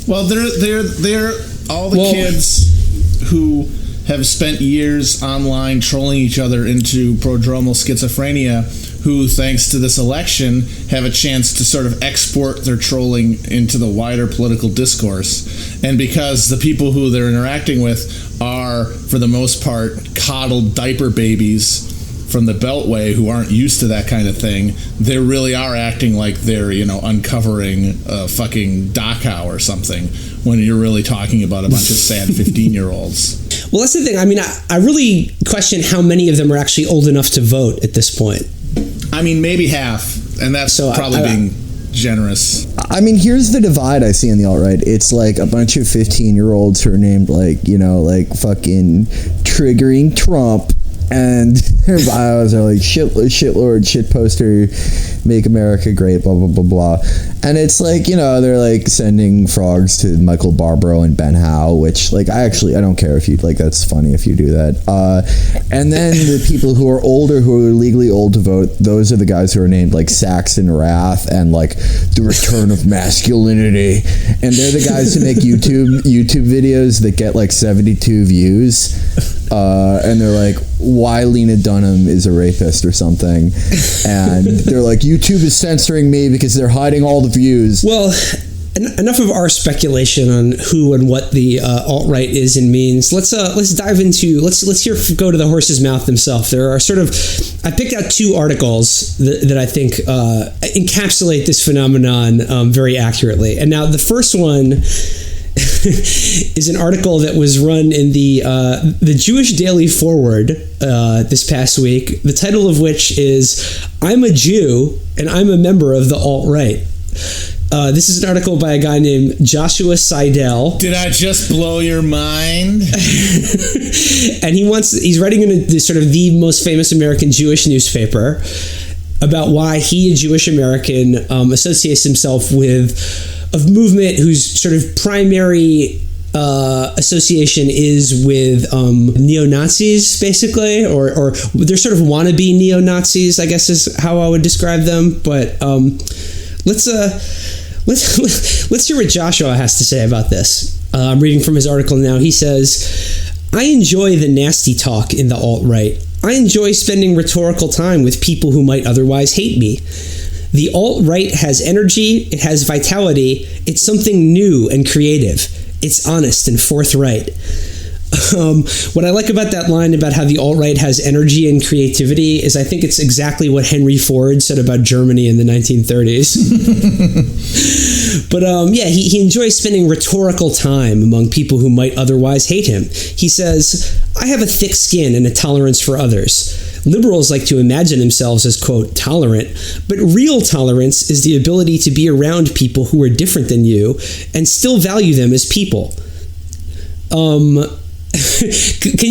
Well, they're all the kids who have spent years online trolling each other into prodromal schizophrenia, who, thanks to this election, have a chance to sort of export their trolling into the wider political discourse. And because the people who they're interacting with are, for the most part, coddled diaper babies from the Beltway who aren't used to that kind of thing, they really are acting like they're, uncovering a fucking Dachau or something, when you're really talking about a bunch of sad 15-year-olds. Well, that's the thing. I mean, I really question how many of them are actually old enough to vote at this point. I mean, maybe half, and that's probably being generous. I mean, here's the divide I see in the alt-right. It's like a bunch of 15-year-olds who are named fucking triggering Trump, and their bios are like shitlord, shit poster, make America great, blah, blah, blah, blah. And it's like, they're like sending frogs to Michael Barbaro and Ben Howe, which, like, I don't care if you, like, that's funny if you do that. And then the people who are older, who are legally old to vote, those are the guys who are named, like, Saxon Wrath and, like, the return of masculinity. And they're the guys who make YouTube videos that get, like, 72 views. And they're like, why Lena Dunham is a rapist or something. And they're like, YouTube is censoring me because they're hiding all the views. Well, enough of our speculation on who and what the alt-right is and means. Let's dive into, let's go to the horse's mouth themselves. There are I picked out two articles that I think encapsulate this phenomenon very accurately. And now the first one is an article that was run in the Jewish Daily Forward this past week, the title of which is "I'm a Jew and I'm a member of the alt-right." This is an article by a guy named Joshua Seidel. Did I just blow your mind? And he's writing in the most famous American Jewish newspaper about why he, a Jewish American, associates himself with a movement whose sort of primary association is with neo-Nazis, basically, or they're sort of wannabe neo-Nazis, I guess is how I would describe them. But let's hear what Joshua has to say about this. I'm reading from his article now. He says, "I enjoy the nasty talk in the alt-right. I enjoy spending rhetorical time with people who might otherwise hate me. The alt-right has energy, it has vitality, it's something new and creative. It's honest and forthright." What I like about that line about how the alt-right has energy and creativity is I think it's exactly what Henry Ford said about Germany in the 1930s. But he enjoys spending rhetorical time among people who might otherwise hate him. He says, I have a thick skin and a tolerance for others. Liberals like to imagine themselves as, quote, tolerant, but real tolerance is the ability to be around people who are different than you and still value them as people. Can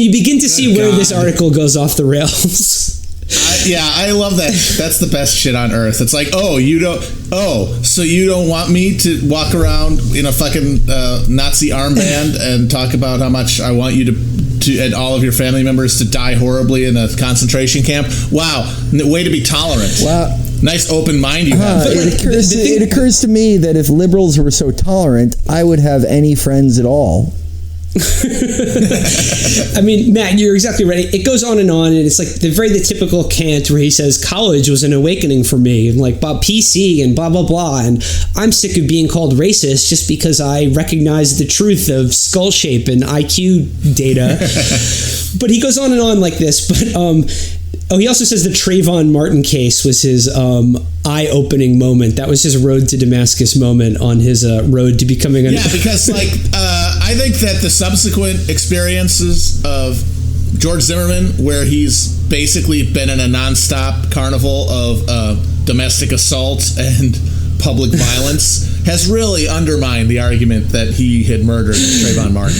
you begin to see where this article goes off the rails? I love that. That's the best shit on earth. It's like, so you don't want me to walk around in a fucking Nazi armband and talk about how much I want you to and all of your family members to die horribly in a concentration camp? Wow, way to be tolerant. Wow. Nice open mind you have. It occurs to me that if liberals were so tolerant, I would have any friends at all. I mean, Matt, you're exactly right. It goes on, and it's like the typical cant where he says college was an awakening for me, and like Bob PC and blah blah blah, and I'm sick of being called racist just because I recognize the truth of skull shape and IQ data. But he goes on and on like this. But he also says the Trayvon Martin case was his eye-opening moment. That was his road to Damascus moment on his road to becoming a... Yeah, because I think that the subsequent experiences of George Zimmerman, where he's basically been in a nonstop carnival of domestic assault and public violence, has really undermined the argument that he had murdered Trayvon Martin.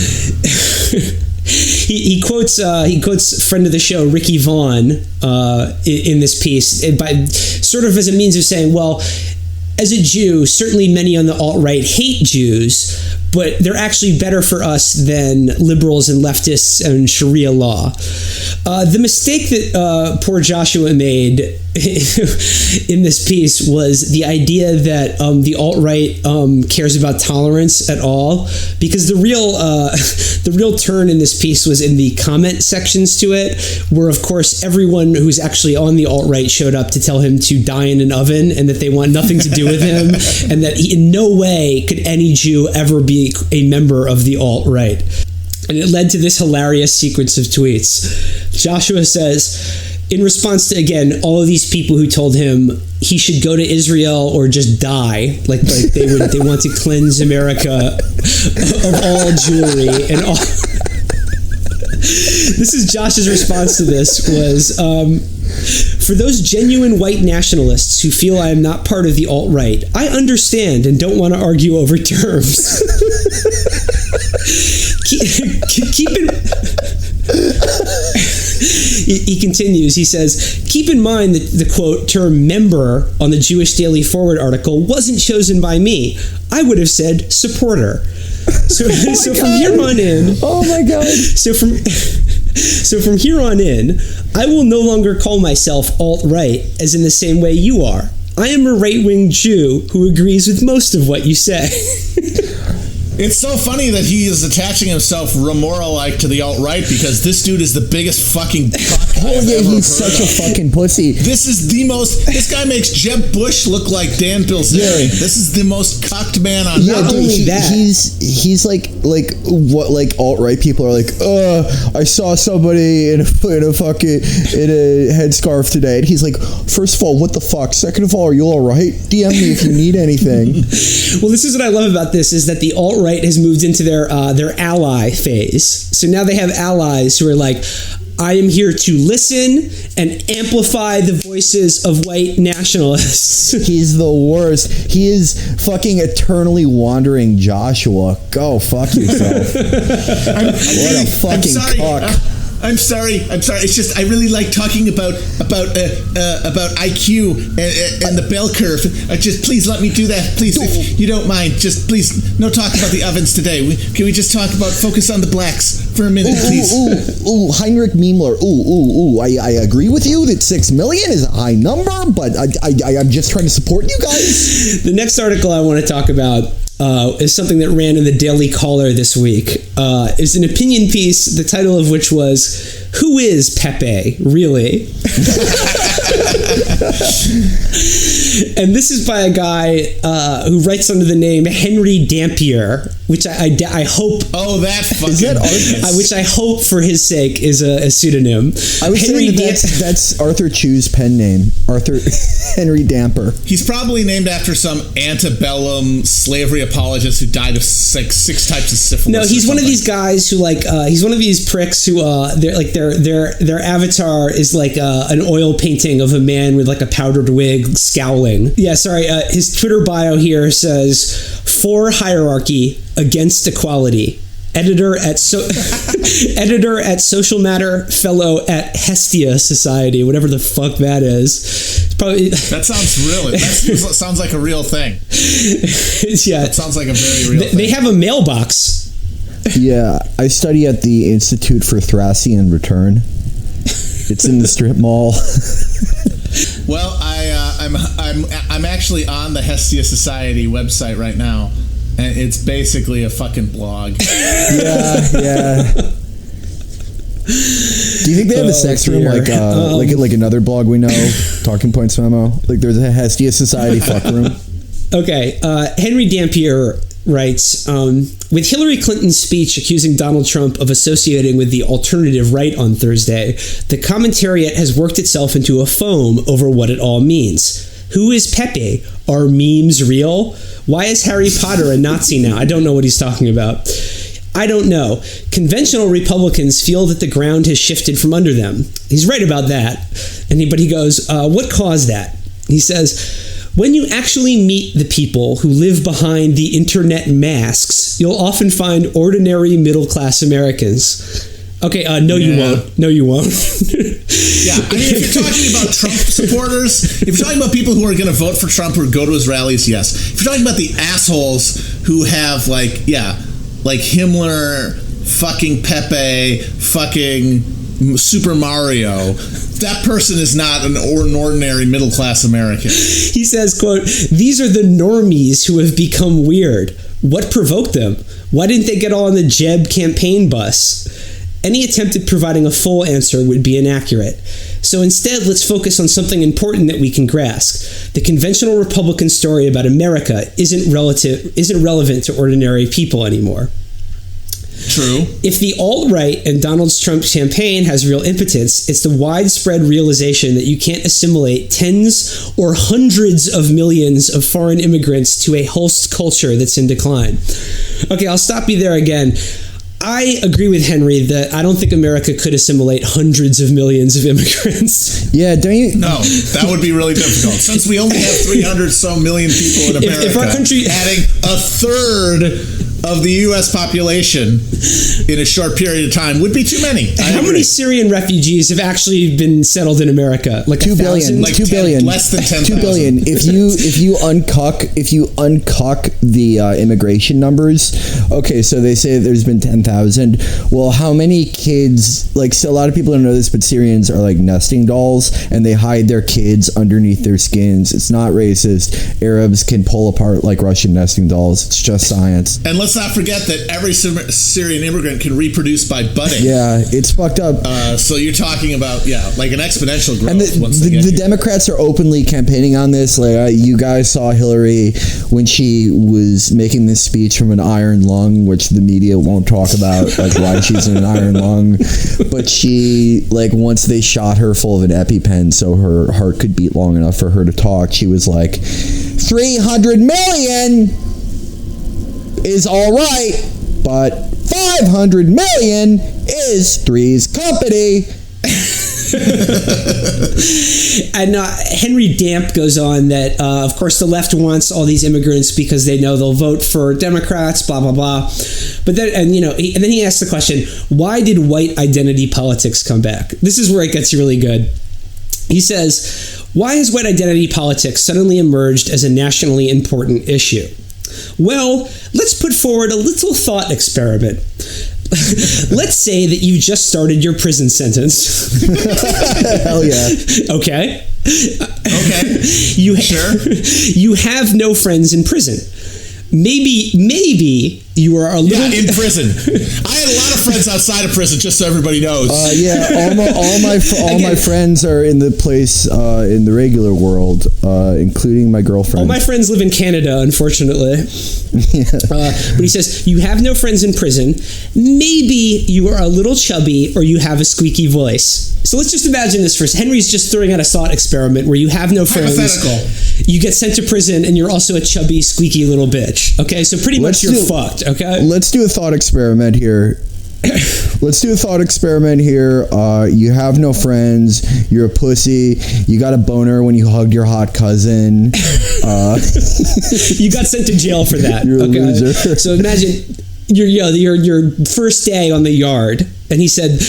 He quotes friend of the show Ricky Vaughn in this piece, by sort of as a means of saying, well, as a Jew, certainly many on the alt-right hate Jews, but they're actually better for us than liberals and leftists and Sharia law. The mistake that poor Joshua made in this piece was the idea that the alt-right cares about tolerance at all, because the real turn in this piece was in the comment sections to it, where of course everyone who's actually on the alt-right showed up to tell him to die in an oven and that they want nothing to do with him, and that in no way could any Jew ever be a member of the alt-right. And it led to this hilarious sequence of tweets. Joshua says, in response to, again, all of these people who told him he should go to Israel or just die, like they want to cleanse America of all Jewry and all. This is Josh's response to this was, for those genuine white nationalists who feel I am not part of the alt-right, I understand and don't want to argue over terms. Keep in... He continues, he says, keep in mind that the, quote, term member on the Jewish Daily Forward article wasn't chosen by me. I would have said supporter. So from here on in... Oh my God. So from here on in, I will no longer call myself alt-right as in the same way you are. I am a right-wing Jew who agrees with most of what you say. It's so funny that he is attaching himself Remora-like to the alt-right, because this dude is the biggest fucking cock I've ever he's heard such of. a fucking pussy. This guy makes Jeb Bush look like Dan Bilzerian. This is the most cocked man on earth. Not only that, he's like what like alt-right people are like, I saw somebody in a headscarf today, and he's like, first of all, what the fuck? Second of all, are you all right? DM me if you need anything. Well, this is what I love about this, is that the alt-right has moved into their ally phase. So now they have allies who are like, I am here to listen and amplify the voices of white nationalists. He's the worst. He is fucking eternally wandering Joshua. Go fuck yourself. What a fucking cock. I'm sorry. It's just I really like talking about IQ and the bell curve. Just please let me do that, please, if you don't mind. Just please, no talk about the ovens today. Can we just focus on the blacks for a minute, please? Heinrich Himmler. I agree with you that 6 million is a high number, but I'm just trying to support you guys. The next article I want to talk about is something that ran in the Daily Caller this week. It's an opinion piece, the title of which was, "Who is Pepe, really?" And this is by a guy who writes under the name Henry Dampier. which I hope. Oh, that fucking. Is that Arthur? Which I hope for his sake is a pseudonym. I was saying that's Arthur Chu's pen name. Arthur Henry Damper. He's probably named after some antebellum slavery apologist who died of like 6 types of syphilis. No, he's one of these guys who he's one of these pricks who their avatar is like an oil painting of a man with like a powdered wig scowling. Yeah, sorry. His Twitter bio here says, "For hierarchy, against equality. Editor at editor at Social Matter, fellow at Hestia Society," whatever the fuck that is. Probably that sounds like a real thing. Yeah, it sounds like a very real thing. They have a mailbox. Yeah, I study at the Institute for Thracian Return. It's in the strip mall. Well, I'm actually on the Hestia Society website right now. And it's basically a fucking blog. Yeah. Do you think they have a sex room like another blog we know, Talking Points Memo? Like there's a Hestia Society fuck room. Okay, Henry Dampier writes, with Hillary Clinton's speech accusing Donald Trump of associating with the alternative right on Thursday, the commentariat has worked itself into a foam over what it all means. Who is Pepe? Are memes real? Why is Harry Potter a Nazi now? I don't know what he's talking about. I don't know. Conventional Republicans feel that the ground has shifted from under them. He's right about that. But he goes, what caused that? He says, when you actually meet the people who live behind the internet masks, you'll often find ordinary middle-class Americans. Okay, no, you won't. No, you won't. Yeah, I mean, if you're talking about Trump supporters, if you're talking about people who are going to vote for Trump or go to his rallies, yes. If you're talking about the assholes who have, like Himmler, fucking Pepe, fucking Super Mario, that person is not an ordinary middle-class American. He says, quote, "These are the normies who have become weird. What provoked them? Why didn't they get all on the Jeb campaign bus?" Any attempt at providing a full answer would be inaccurate. So instead, let's focus on something important that we can grasp. The conventional Republican story about America isn't relevant to ordinary people anymore. True. If the alt-right and Donald Trump's campaign has real impotence, it's the widespread realization that you can't assimilate tens or hundreds of millions of foreign immigrants to a host culture that's in decline. Okay, I'll stop you there again. I agree with Henry that I don't think America could assimilate hundreds of millions of immigrants. Yeah, don't you? No, that would be really difficult. Since we only have 300 some million people in America, if our country adding a third of the U.S. population in a short period of time would be too many. How many Syrian refugees have actually been settled in America? Like 2 billion. Like 2 billion. Less than 10,000. 2 billion. If you uncuck the immigration numbers, okay, so they say there's been 10,000. Well, how many kids? So a lot of people don't know this, but Syrians are like nesting dolls, and they hide their kids underneath their skins. It's not racist. Arabs can pull apart like Russian nesting dolls. It's just science. And let's not forget that every Syrian immigrant can reproduce by budding. Yeah, it's fucked up. So you're talking about like an exponential growth. And the Democrats are openly campaigning on this. You guys saw Hillary when she was making this speech from an iron lung, which the media won't talk about, like why she's in an iron lung. But she, once they shot her full of an EpiPen so her heart could beat long enough for her to talk, she was like, 300 million is all right, but 500 million is Three's Company. And Henry Damp goes on that, of course, the left wants all these immigrants because they know they'll vote for Democrats, blah, blah, blah. But then, and then he asks the question, why did white identity politics come back? This is where it gets really good. He says, why has white identity politics suddenly emerged as a nationally important issue? Well, let's put forward a little thought experiment. Let's say that you just started your prison sentence. Hell yeah. Okay. Okay. Sure. You have no friends in prison. Maybe you are a little... Yeah, in prison. I had a lot of friends outside of prison, just so everybody knows. All my friends are in the place in the regular world, including my girlfriend. All my friends live in Canada, unfortunately. But he says, you have no friends in prison. Maybe you are a little chubby or you have a squeaky voice. So let's just imagine this first. Henry's just throwing out a thought experiment where you have no friends. Hypothetical. You get sent to prison and you're also a chubby, squeaky little bitch. Okay, so pretty much you're fucked. Okay, let's do a thought experiment here. You have no friends. You're a pussy. You got a boner when you hugged your hot cousin. You got sent to jail for that. You're a loser. So imagine your first day on the yard. And he said,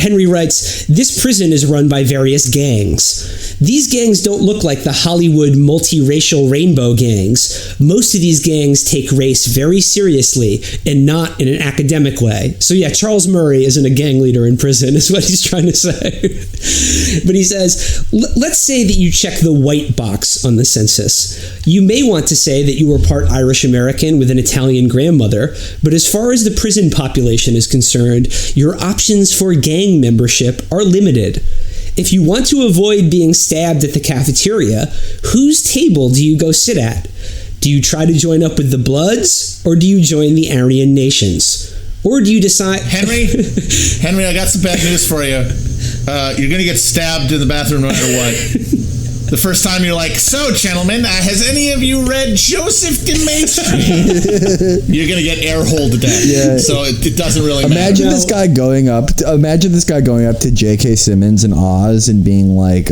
Henry writes, this prison is run by various gangs. These gangs don't look like the Hollywood multiracial rainbow gangs. Most of these gangs take race very seriously and not in an academic way. So yeah, Charles Murray isn't a gang leader in prison, is what he's trying to say. But he says, let's say that you check the white box on the census. You may want to say that you were part Irish American with an Italian grandmother, but as far as the prison population is concerned, your options for gang membership are limited. If you want to avoid being stabbed at the cafeteria, whose table do you go sit at? Do you try to join up with the Bloods, or do you join the Aryan nations? Or do you decide... Henry, I got some bad news for you. You're going to get stabbed in the bathroom no matter what. The first time you're like, so gentlemen, has any of you read Joseph de Maistre? You're going to get air-holed to death. Yeah. So it doesn't really matter. Imagine this guy going up to J.K. Simmons and Oz and being like,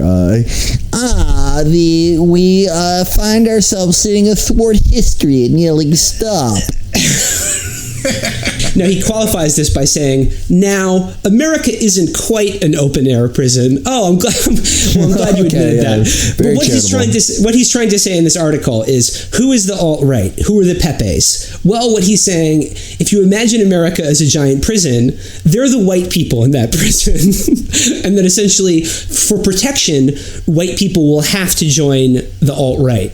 we find ourselves sitting athwart history and yelling, stop. Now, he qualifies this by saying, now, America isn't quite an open-air prison. Oh, I'm glad you admitted that. But what he's trying to say in this article is, who is the alt-right? Who are the Pepes? Well, what he's saying, if you imagine America as a giant prison, they're the white people in that prison. And that essentially, for protection, white people will have to join the alt-right.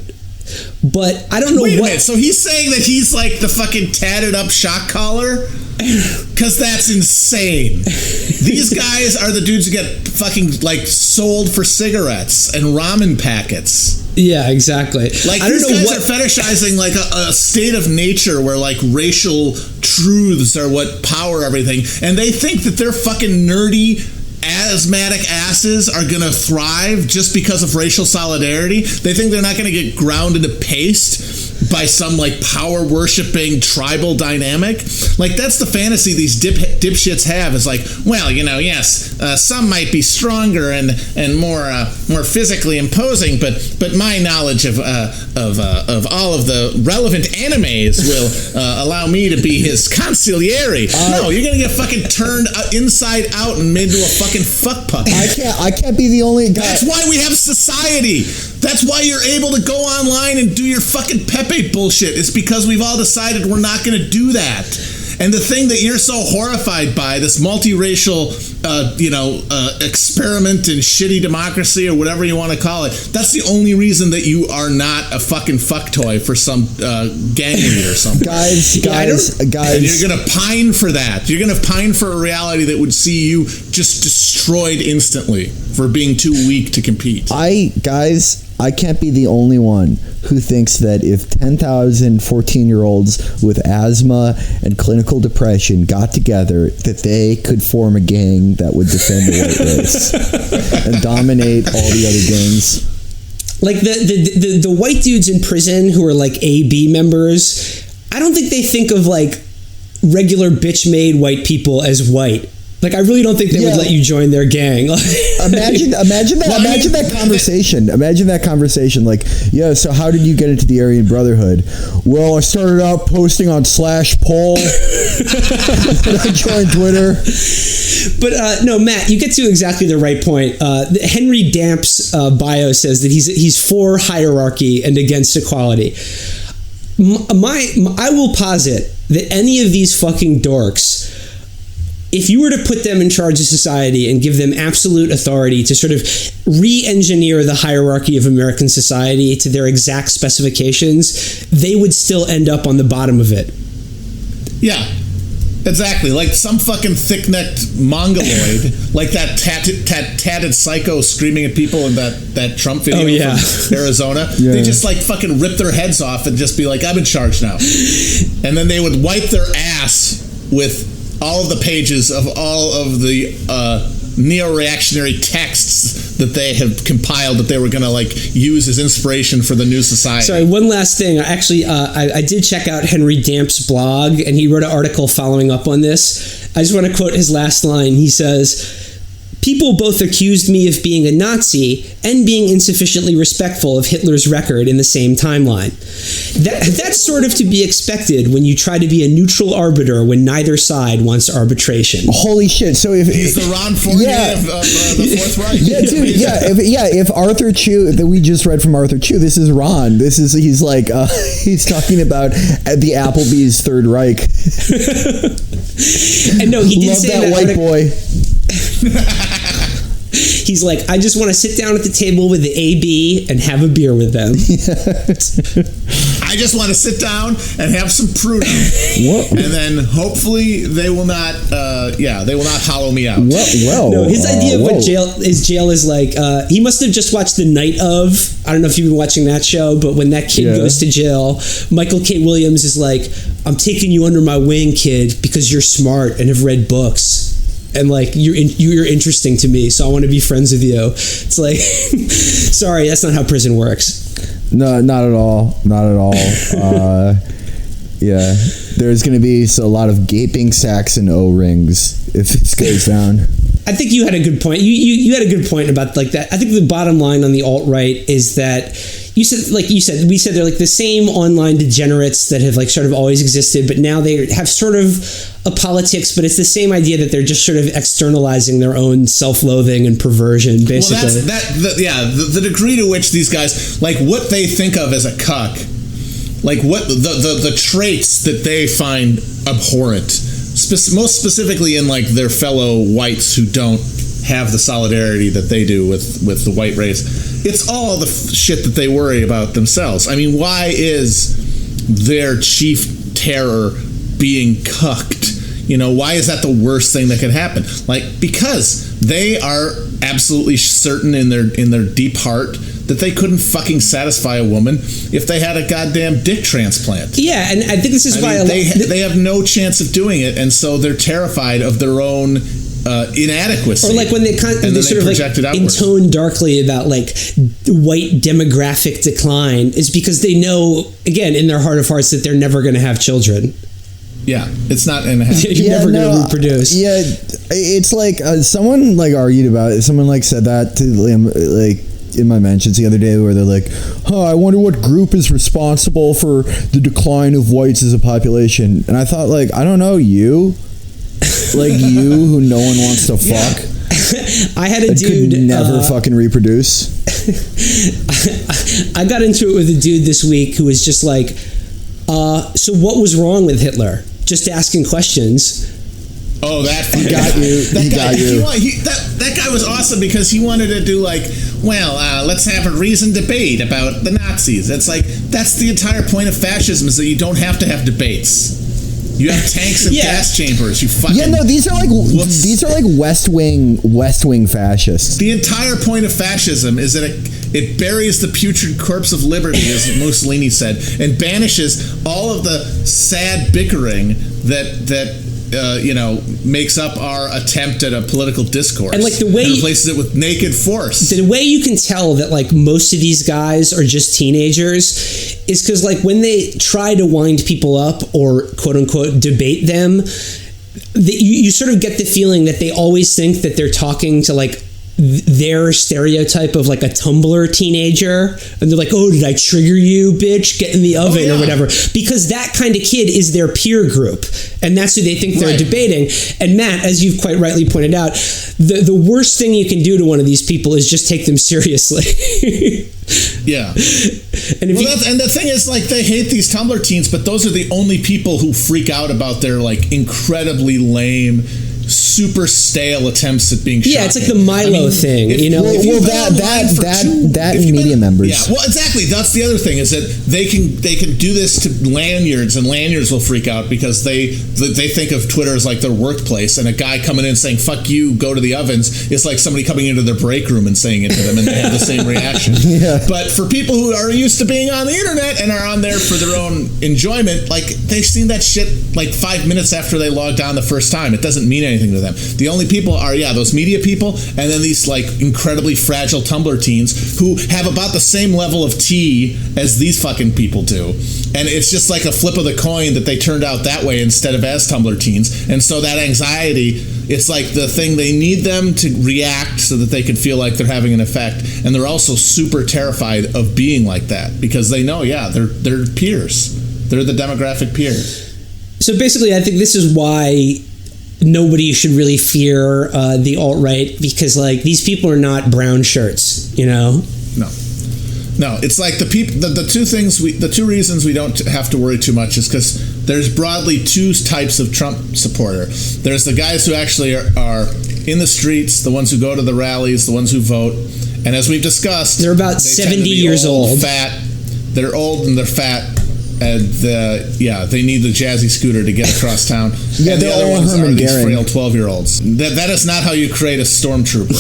But I don't know Wait a minute, so he's saying that he's like the fucking tatted up shock collar? Because that's insane. These guys are the dudes who get fucking like sold for cigarettes and ramen packets. Yeah, exactly. Like these guys are fetishizing like a state of nature where like racial truths are what power everything, and they think that they're fucking nerdy asthmatic asses are going to thrive just because of racial solidarity. They think they're not going to get ground into paste by some like power worshipping tribal dynamic. Like that's the fantasy these dipshits have. Is like, well, yes, some might be stronger and more physically imposing, but my knowledge of all of the relevant animes will allow me to be his consigliere. No, you're gonna get fucking turned inside out and made into a fucking fuck puppet. I can't be the only guy. That's why we have society. That's why you're able to go online and do your fucking Pepe bullshit. It's because we've all decided we're not going to do that. And the thing that you're so horrified by, this multiracial, experiment in shitty democracy or whatever you want to call it, that's the only reason that you are not a fucking fuck toy for some gang leader or something. Guys. And you're going to pine for that. You're going to pine for a reality that would see you just destroyed instantly for being too weak to compete. I can't be the only one who thinks that if 10,000 14-year-olds with asthma and clinical depression got together, that they could form a gang that would defend the white race and dominate all the other gangs. Like the white dudes in prison who are like AB members, I don't think they think of like regular bitch-made white people as white. Like, I really don't think they would let you join their gang. Imagine that conversation. Imagine that conversation. Like, yeah, so how did you get into the Aryan Brotherhood? Well, I started out posting on /poll. And I joined Twitter. But no, Matt, you get to exactly the right point. Henry Damp's bio says that he's for hierarchy and against equality. I will posit that any of these fucking dorks, if you were to put them in charge of society and give them absolute authority to sort of re-engineer the hierarchy of American society to their exact specifications, they would still end up on the bottom of it. Yeah. Exactly, like some fucking thick-necked mongoloid, like that tatted psycho screaming at people in that Trump video from Arizona. Yeah. They just like fucking rip their heads off and just be like, I'm in charge now. And then they would wipe their ass with all of the pages of all of the neo-reactionary texts that they have compiled that they were going to like use as inspiration for the new society. Sorry, one last thing. Actually, I did check out Henry Damp's blog, and he wrote an article following up on this. I just want to quote his last line. He says, "People both accused me of being a Nazi and being insufficiently respectful of Hitler's record in the same timeline. That's sort of to be expected when you try to be a neutral arbiter when neither side wants arbitration." Holy shit! So if he's the Ron Fournier of the Fourth Reich. Yeah, dude. If Arthur Chu, that we just read from Arthur Chu, this is Ron. He's like he's talking about the Applebee's Third Reich. And no, he did love say that white boy. He's like, I just want to sit down at the table with the AB and have a beer with them. I just want to sit down and have some Pruno. And then hopefully they will not hollow me out. No, his idea of what jail is like, he must have just watched The Night Of. I don't know if you've been watching that show, but when that kid goes to jail, Michael K. Williams is like, I'm taking you under my wing, kid, because you're smart and have read books. And like you're interesting to me, so I want to be friends with you. It's like, sorry, that's not how prison works. No, not at all. Not at all. Yeah, there's going to be a lot of gaping sacks and O-rings if this goes down. I think you had a good point. You had a good point about like that. I think the bottom line on the alt-right is that we said they're like the same online degenerates that have like sort of always existed, but now they have sort of a politics, but it's the same idea that they're just sort of externalizing their own self-loathing and perversion, basically. Well, the degree to which these guys, like what they think of as a cuck, like what the traits that they find abhorrent, most specifically in like their fellow whites who don't have the solidarity that they do with the white race. It's all the shit that they worry about themselves. I mean, why is their chief terror being cucked? You know, why is that the worst thing that could happen? Like, because they are absolutely certain in their deep heart that they couldn't fucking satisfy a woman if they had a goddamn dick transplant. Yeah, and I think this is why they have no chance of doing it, and so they're terrified of their own inadequacy. Or like when they sort of like intone darkly about like white demographic decline is because they know, again, in their heart of hearts, that they're never going to have children. Yeah, it's not going to happen. You're never going to reproduce. Yeah, it's like someone like argued about it. Someone like said that to like in my mentions the other day, where they're like, I wonder what group is responsible for the decline of whites as a population. And I thought, like, I don't know, you? Like you, who no one wants to fuck? I had a dude could never fucking reproduce. I got into it with a dude this week who was just like, so what was wrong with Hitler? Just asking questions. Oh, that he got you. That guy was awesome because he wanted to do like, let's have a reasoned debate about the Nazis. It's like, that's the entire point of fascism, is that you don't have to have debates. You have tanks and gas chambers. You fucking these are like West Wing fascists. The entire point of fascism is that it buries the putrid corpse of liberty, as Mussolini said, and banishes all of the sad bickering that makes up our attempt at a political discourse, and like the way and replaces it with naked force. The way you can tell that like most of these guys are just teenagers is because like when they try to wind people up or quote unquote debate them, you sort of get the feeling that they always think that they're talking to like their stereotype of like a Tumblr teenager, and they're like, oh, did I trigger you, bitch? Get in the oven or whatever, because that kind of kid is their peer group, and that's who they think they're debating. And Matt, as you've quite rightly pointed out, the worst thing you can do to one of these people is just take them seriously. Yeah. And the thing is, like, they hate these Tumblr teens, but those are the only people who freak out about their like incredibly lame, super stale attempts at being shocking. Yeah, it's like the Milo thing, you know. Well, that and media members. Yeah, well, exactly. That's the other thing, is that they can do this to lanyards, and lanyards will freak out because they think of Twitter as like their workplace, and a guy coming in saying "fuck you, go to the ovens" is like somebody coming into their break room and saying it to them, and they have the same reaction. Yeah. But for people who are used to being on the internet and are on there for their own enjoyment, like they've seen that shit like 5 minutes after they logged on the first time. It doesn't mean anything to them. The only people are those media people, and then these like incredibly fragile Tumblr teens who have about the same level of tea as these fucking people do, and it's just like a flip of the coin that they turned out that way instead of as Tumblr teens. And so that anxiety, it's like the thing they need them to react so that they can feel like they're having an effect, and they're also super terrified of being like that because they know they're peers, they're the demographic peers. So basically, I think this is why nobody should really fear the alt-right, because like these people are not brown shirts, you know? No, it's like the two reasons we don't have to worry too much is because there's broadly two types of Trump supporter. There's the guys who actually are in the streets, the ones who go to the rallies, the ones who vote, and as we've discussed, they're about 70 years old. Fat. They're old and they're fat. And they need the jazzy scooter to get across town. Yeah, and the they're other all ones are Herman these Goering. frail 12-year-olds. That is not how you create a stormtrooper.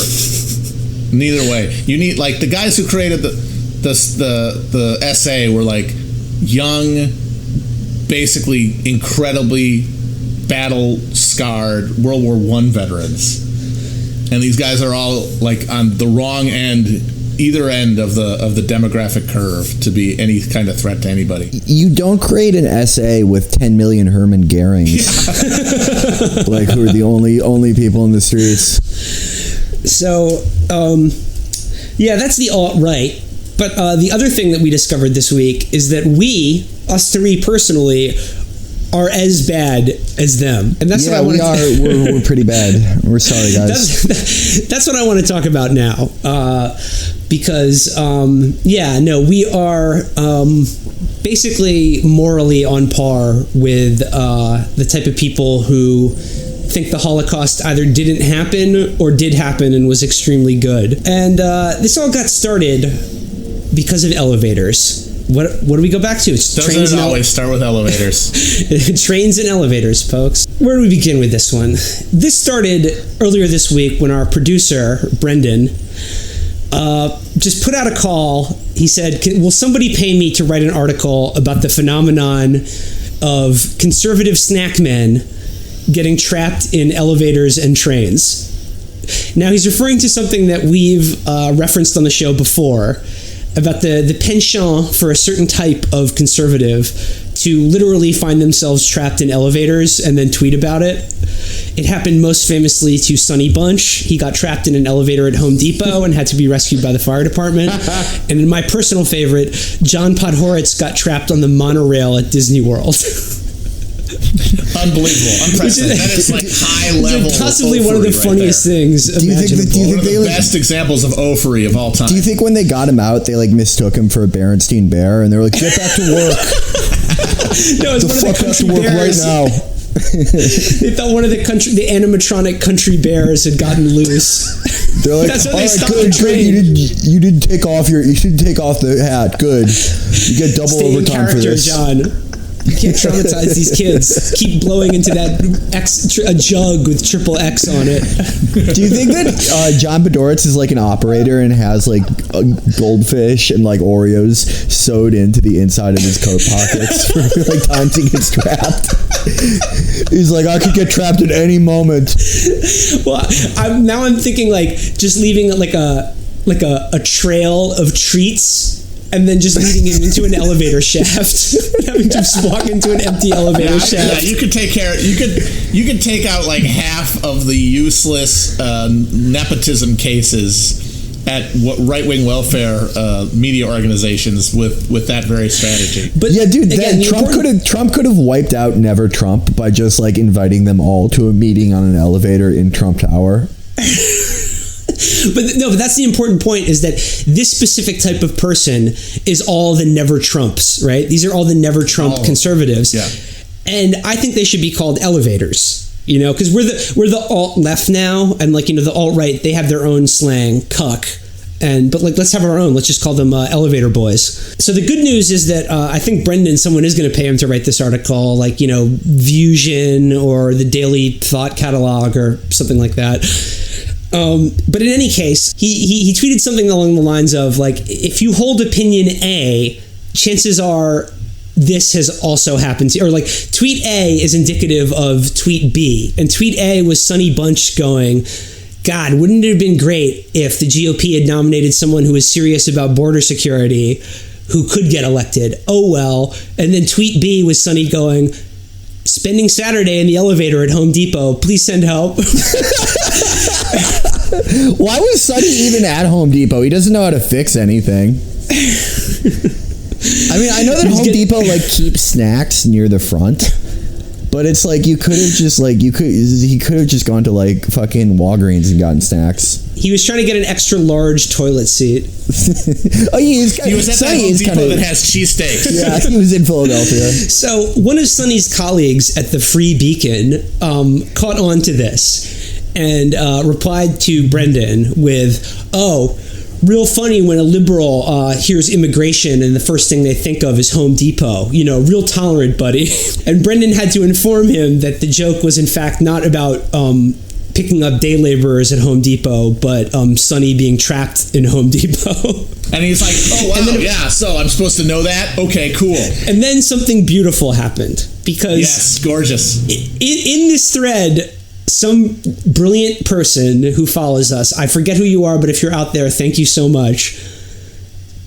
Neither way. You need, like, the guys who created the SA were like young, basically incredibly battle-scarred World War I veterans. And these guys are all like on the wrong end, either end of the demographic curve to be any kind of threat to anybody. You don't create an SA with 10 million Herman Goerings, like who are the only people in the streets. So, that's the alt-right. But the other thing that we discovered this week is that us three personally, are as bad as them, and that's what I want. We're pretty bad. We're sorry, guys. That's what I want to talk about now, because we are basically morally on par with the type of people who think the Holocaust either didn't happen or did happen and was extremely good. And this all got started because of elevators. What do we go back to? It's Doesn't trains it and always start with elevators? Trains and elevators, folks. Where do we begin with this one? This started earlier this week when our producer, Brendan, just put out a call. He said, will somebody pay me to write an article about the phenomenon of conservative snack men getting trapped in elevators and trains? Now, he's referring to something that we've referenced on the show before, about the penchant for a certain type of conservative to literally find themselves trapped in elevators and then tweet about it. It happened most famously to Sonny Bunch. He got trapped in an elevator at Home Depot and had to be rescued by the fire department. And in my personal favorite, John Podhoretz got trapped on the monorail at Disney World. Unbelievable, unprecedented. That is like high level. Possibly one of the funniest things. Do you think one of the best examples of oafery of all time? Do you think when they got him out, they like mistook him for a Berenstain Bear and they were like, "Get back to work"? No, it's one of the country bears. Right now. They thought one of the animatronic country bears had gotten loose. They're like, that's all they right, stopped good, the train. you didn't take off you should take off the hat. Good. You get double Stay in overtime for character, this. John. You can't traumatize these kids. Keep blowing into that a jug with triple X on it. Do you think that John Podhoretz is like an operator and has like a goldfish and like Oreos sewed into the inside of his coat pockets for like times he gets trapped? He's like, I could get trapped at any moment. Well, I'm thinking like just leaving like a trail of treats. And then just leading him into an elevator shaft, having to just walk into an empty elevator shaft. Yeah, you could take care. You could take out like half of the useless nepotism cases at right-wing welfare media organizations with that very strategy. But yeah, dude, Trump could have wiped out Never Trump by just like inviting them all to a meeting on an elevator in Trump Tower. But that's the important point, is that this specific type of person is all the Never Trumps, right? These are all the Never Trump conservatives. Yeah. And I think they should be called elevators. You know, because we're the alt left now, and like, you know, the alt right, they have their own slang, cuck. But like, let's have our own. Let's just call them elevator boys. So the good news is that I think Brendan, someone is going to pay him to write this article, like, you know, Fusion or the Daily Thought Catalog or something like that. But in any case, he tweeted something along the lines of like, if you hold opinion A, chances are this has also happened to you. Or like, tweet A is indicative of tweet B, and tweet A was Sonny Bunch going, God, wouldn't it have been great if the GOP had nominated someone who was serious about border security who could get elected? Oh, well. And then tweet B was Sonny going, spending Saturday in the elevator at Home Depot. Please send help. Why was Sonny even at Home Depot? He doesn't know how to fix anything. I mean, I know that Home Depot like keeps snacks near the front. But it's like, you could have just like, he could have just gone to like fucking Walgreens and gotten snacks. He was trying to get an extra large toilet seat. Oh, he was at that Home Depot that has cheesesteaks. Yeah, he was in Philadelphia. So one of Sonny's colleagues at the Free Beacon caught on to this and replied to Brendan with, oh, real funny when a liberal hears immigration and the first thing they think of is Home Depot. You know, real tolerant, buddy. And Brendan had to inform him that the joke was in fact not about picking up day laborers at Home Depot, but Sonny being trapped in Home Depot. And he's like, oh, wow, yeah, so I'm supposed to know that? Okay, cool. And then something beautiful happened. Because yes, gorgeous. In this thread, some brilliant person who follows us, I forget who you are, but if you're out there, thank you so much,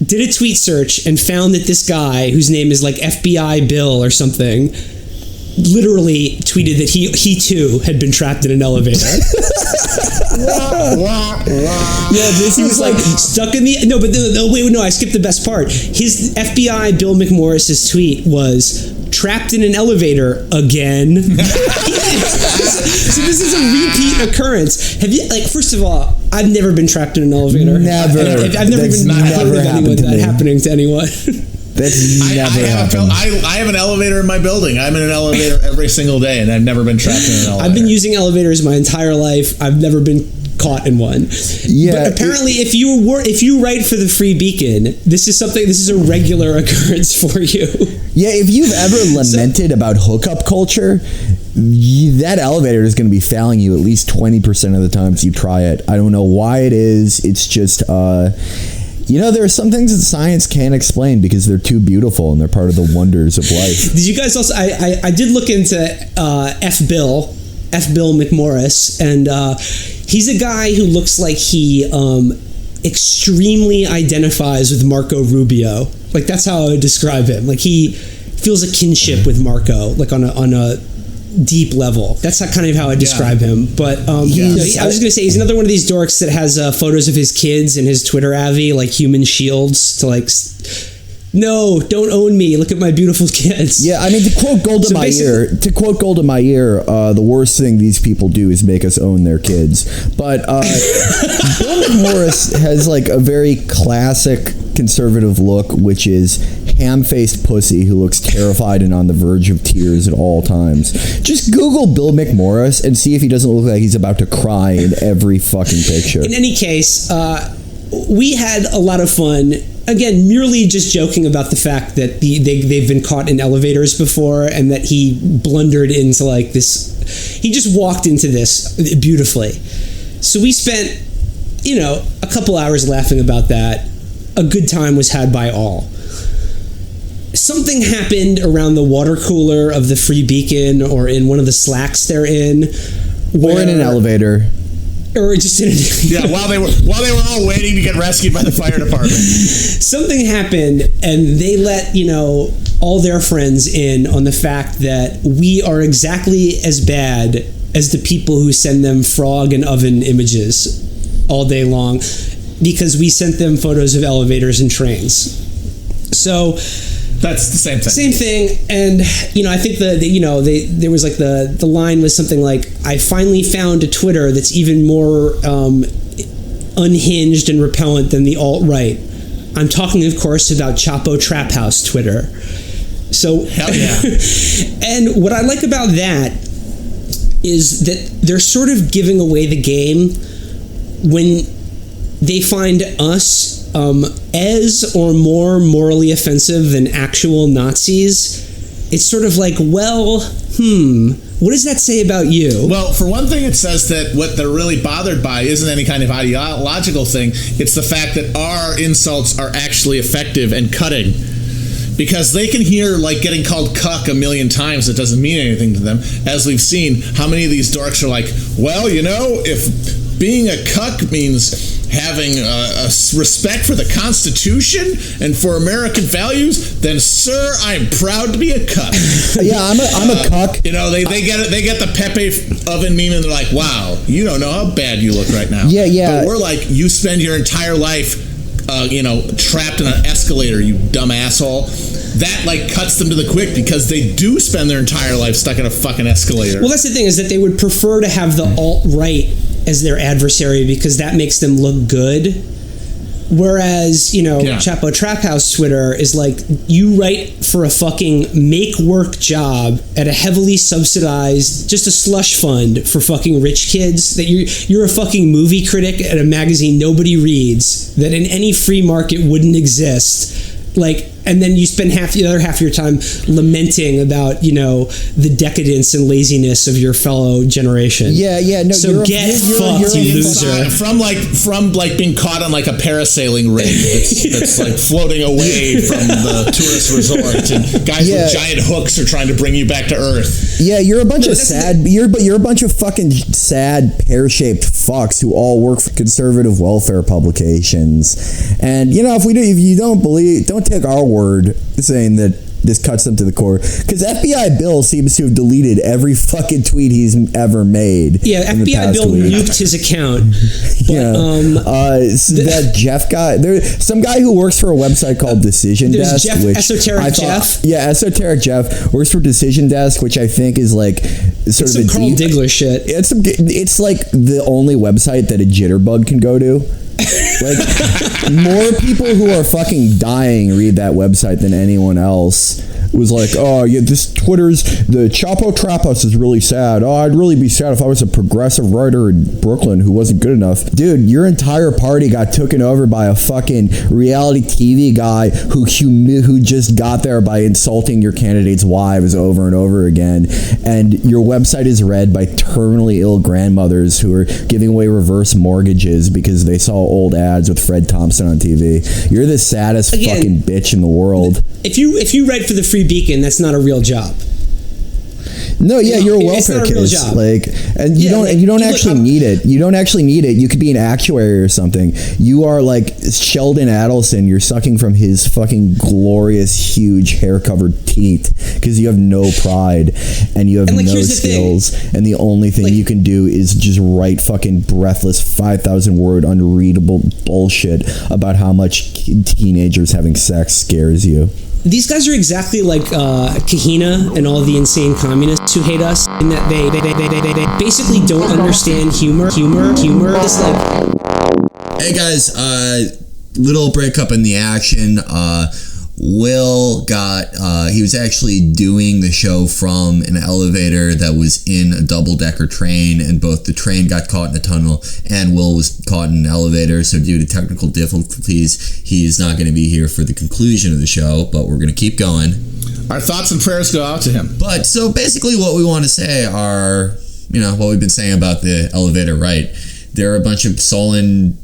did a tweet search and found that this guy, whose name is like FBI Bill or something, literally tweeted that he too had been trapped in an elevator. Yeah, he was like stuck in the wait, I skipped the best part. His FBI Bill McMorris's tweet was trapped in an elevator again. So this is a repeat occurrence. Have you, like, first of all, I've never been trapped in an elevator. Never. I've never even heard of anyone that happening to anyone. That's never happened. I have an elevator in my building. I'm in an elevator every single day, and I've never been trapped in an elevator. I've been using elevators my entire life. I've never been caught in one. Yeah. But apparently, if you write for the Free Beacon, this is a regular occurrence for you. Yeah, if you've ever lamented about hookup culture, that elevator is going to be failing you at least 20% of the times you try it. I don't know why it is. It's just there are some things that science can't explain because they're too beautiful and they're part of the wonders of life. Did you guys also? I did look into F. Bill McMorris, and he's a guy who looks like he extremely identifies with Marco Rubio. Like, that's how I would describe him. Like, he feels a kinship with Marco, like on a deep level. That's kind of how I describe him. But I was just gonna say, he's another one of these dorks that has photos of his kids in his Twitter avi, like human shields to like, no, don't own me. Look at my beautiful kids. Yeah, I mean, to quote Golda Meir, the worst thing these people do is make us own their kids. But Bill McMorris has like a very classic conservative look, which is ham-faced pussy who looks terrified and on the verge of tears at all times. Just Google Bill McMorris and see if he doesn't look like he's about to cry in every fucking picture. In any case, we had a lot of fun. Again, merely just joking about the fact that they've been caught in elevators before, and that he blundered into like this. He just walked into this beautifully. So we spent, a couple hours laughing about that. A good time was had by all. Something happened around the water cooler of the Free Beacon, or in one of the Slacks they're in, or in an elevator. Or just in while they were all waiting to get rescued by the fire department. Something happened, and they let all their friends in on the fact that we are exactly as bad as the people who send them frog and oven images all day long, because we sent them photos of elevators and trains. So that's the same thing. Same thing, and I think there was like the line was something like, I finally found a Twitter that's even more unhinged and repellent than the alt-right. I'm talking, of course, about Chapo Trap House Twitter. So, hell yeah. And what I like about that is that they're sort of giving away the game when they find us as or more morally offensive than actual Nazis. It's sort of like, well, what does that say about you? Well, for one thing, it says that what they're really bothered by isn't any kind of ideological thing. It's the fact that our insults are actually effective and cutting. Because they can hear, like, getting called cuck a million times. It doesn't mean anything to them. As we've seen, how many of these dorks are like, well, you know, if being a cuck means having a respect for the Constitution and for American values, then, sir, I'm proud to be a cuck. Yeah, I'm a cuck. You know, they get it. They get the Pepe oven meme, and they're like, wow, you don't know how bad you look right now. Yeah. But we're like, you spend your entire life trapped in an escalator, you dumb asshole. That, like, cuts them to the quick because they do spend their entire life stuck in a fucking escalator. Well, that's the thing, is that they would prefer to have the alt-right as their adversary because that makes them look good. Whereas, Chapo Trap House Twitter is like, you write for a fucking make-work job at a heavily subsidized, just a slush fund for fucking rich kids, that you're a fucking movie critic at a magazine nobody reads, that in any free market wouldn't exist. Like, and then you spend the other half of your time lamenting about, the decadence and laziness of your fellow generation. Yeah, no. So get fucked, you loser. From being caught on like a parasailing rig that's like floating away from the tourist resort, and guys with giant hooks are trying to bring you back to Earth. Yeah, you're a bunch of sad. You're a bunch of fucking sad pear-shaped fucks who all work for conservative welfare publications. And if you don't take our word saying that this cuts them to the core, because FBI Bill seems to have deleted every fucking tweet he's ever made. Yeah, FBI Bill nuked his account. That Jeff guy, there's some guy who works for a website called Decision Desk. Esoteric Jeff. Yeah, Esoteric Jeff works for Decision Desk, which I think is like sort of a Carl Diggler shit. It's like the only website that a jitterbug can go to. Like, more people who are fucking dying read that website than anyone else. Was like, oh yeah, the Chapo Trap House is really sad. Oh, I'd really be sad if I was a progressive writer in Brooklyn who wasn't good enough. Dude, your entire party got taken over by a fucking reality TV guy who just got there by insulting your candidates' wives over and over again. And your website is read by terminally ill grandmothers who are giving away reverse mortgages because they saw old ads with Fred Thompson on TV. You're the saddest fucking bitch in the world. If you write for the Free Beacon, that's not a real job. No, yeah, you're a welfare kid. Like, and you don't actually need it. You don't actually need it. You could be an actuary or something. You are like Sheldon Adelson. You're sucking from his fucking glorious, huge, hair-covered teeth because you have no pride and you have no skills. And the only thing you can do is just write fucking breathless 5,000-word unreadable bullshit about how much teenagers having sex scares you. These guys are exactly like Kahina and all the insane communists who hate us, in that they basically don't understand humor. It's like, hey guys, little breakup in the action. Will he was actually doing the show from an elevator that was in a double-decker train, and both the train got caught in a tunnel and Will was caught in an elevator, so due to technical difficulties, he's not going to be here for the conclusion of the show, but we're going to keep going. Our thoughts and prayers go out to him. But, so basically what we want to say are, what we've been saying about the elevator, right? There are a bunch of sullen,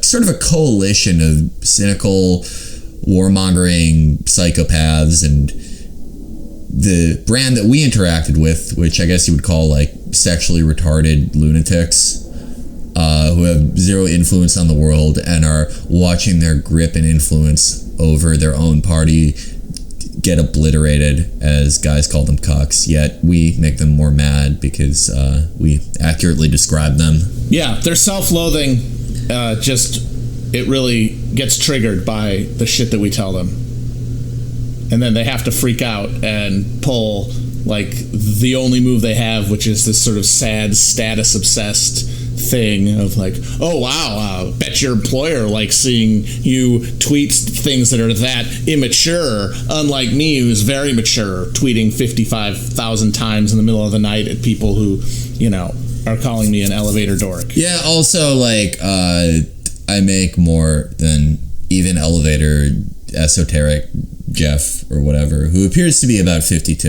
sort of a coalition of cynical, warmongering psychopaths, and the brand that we interacted with, which I guess you would call like sexually retarded lunatics, who have zero influence on the world and are watching their grip and influence over their own party get obliterated, as guys call them cucks, yet we make them more mad because we accurately describe them. Yeah, their self-loathing it really gets triggered by the shit that we tell them. And then they have to freak out and pull, like, the only move they have, which is this sort of sad, status-obsessed thing of like, oh wow, bet your employer likes seeing you tweet things that are that immature, unlike me, who's very mature, tweeting 55,000 times in the middle of the night at people who, you know, are calling me an elevator dork. Yeah, also, like, I make more than even elevator esoteric Jeff or whatever, who appears to be about 52.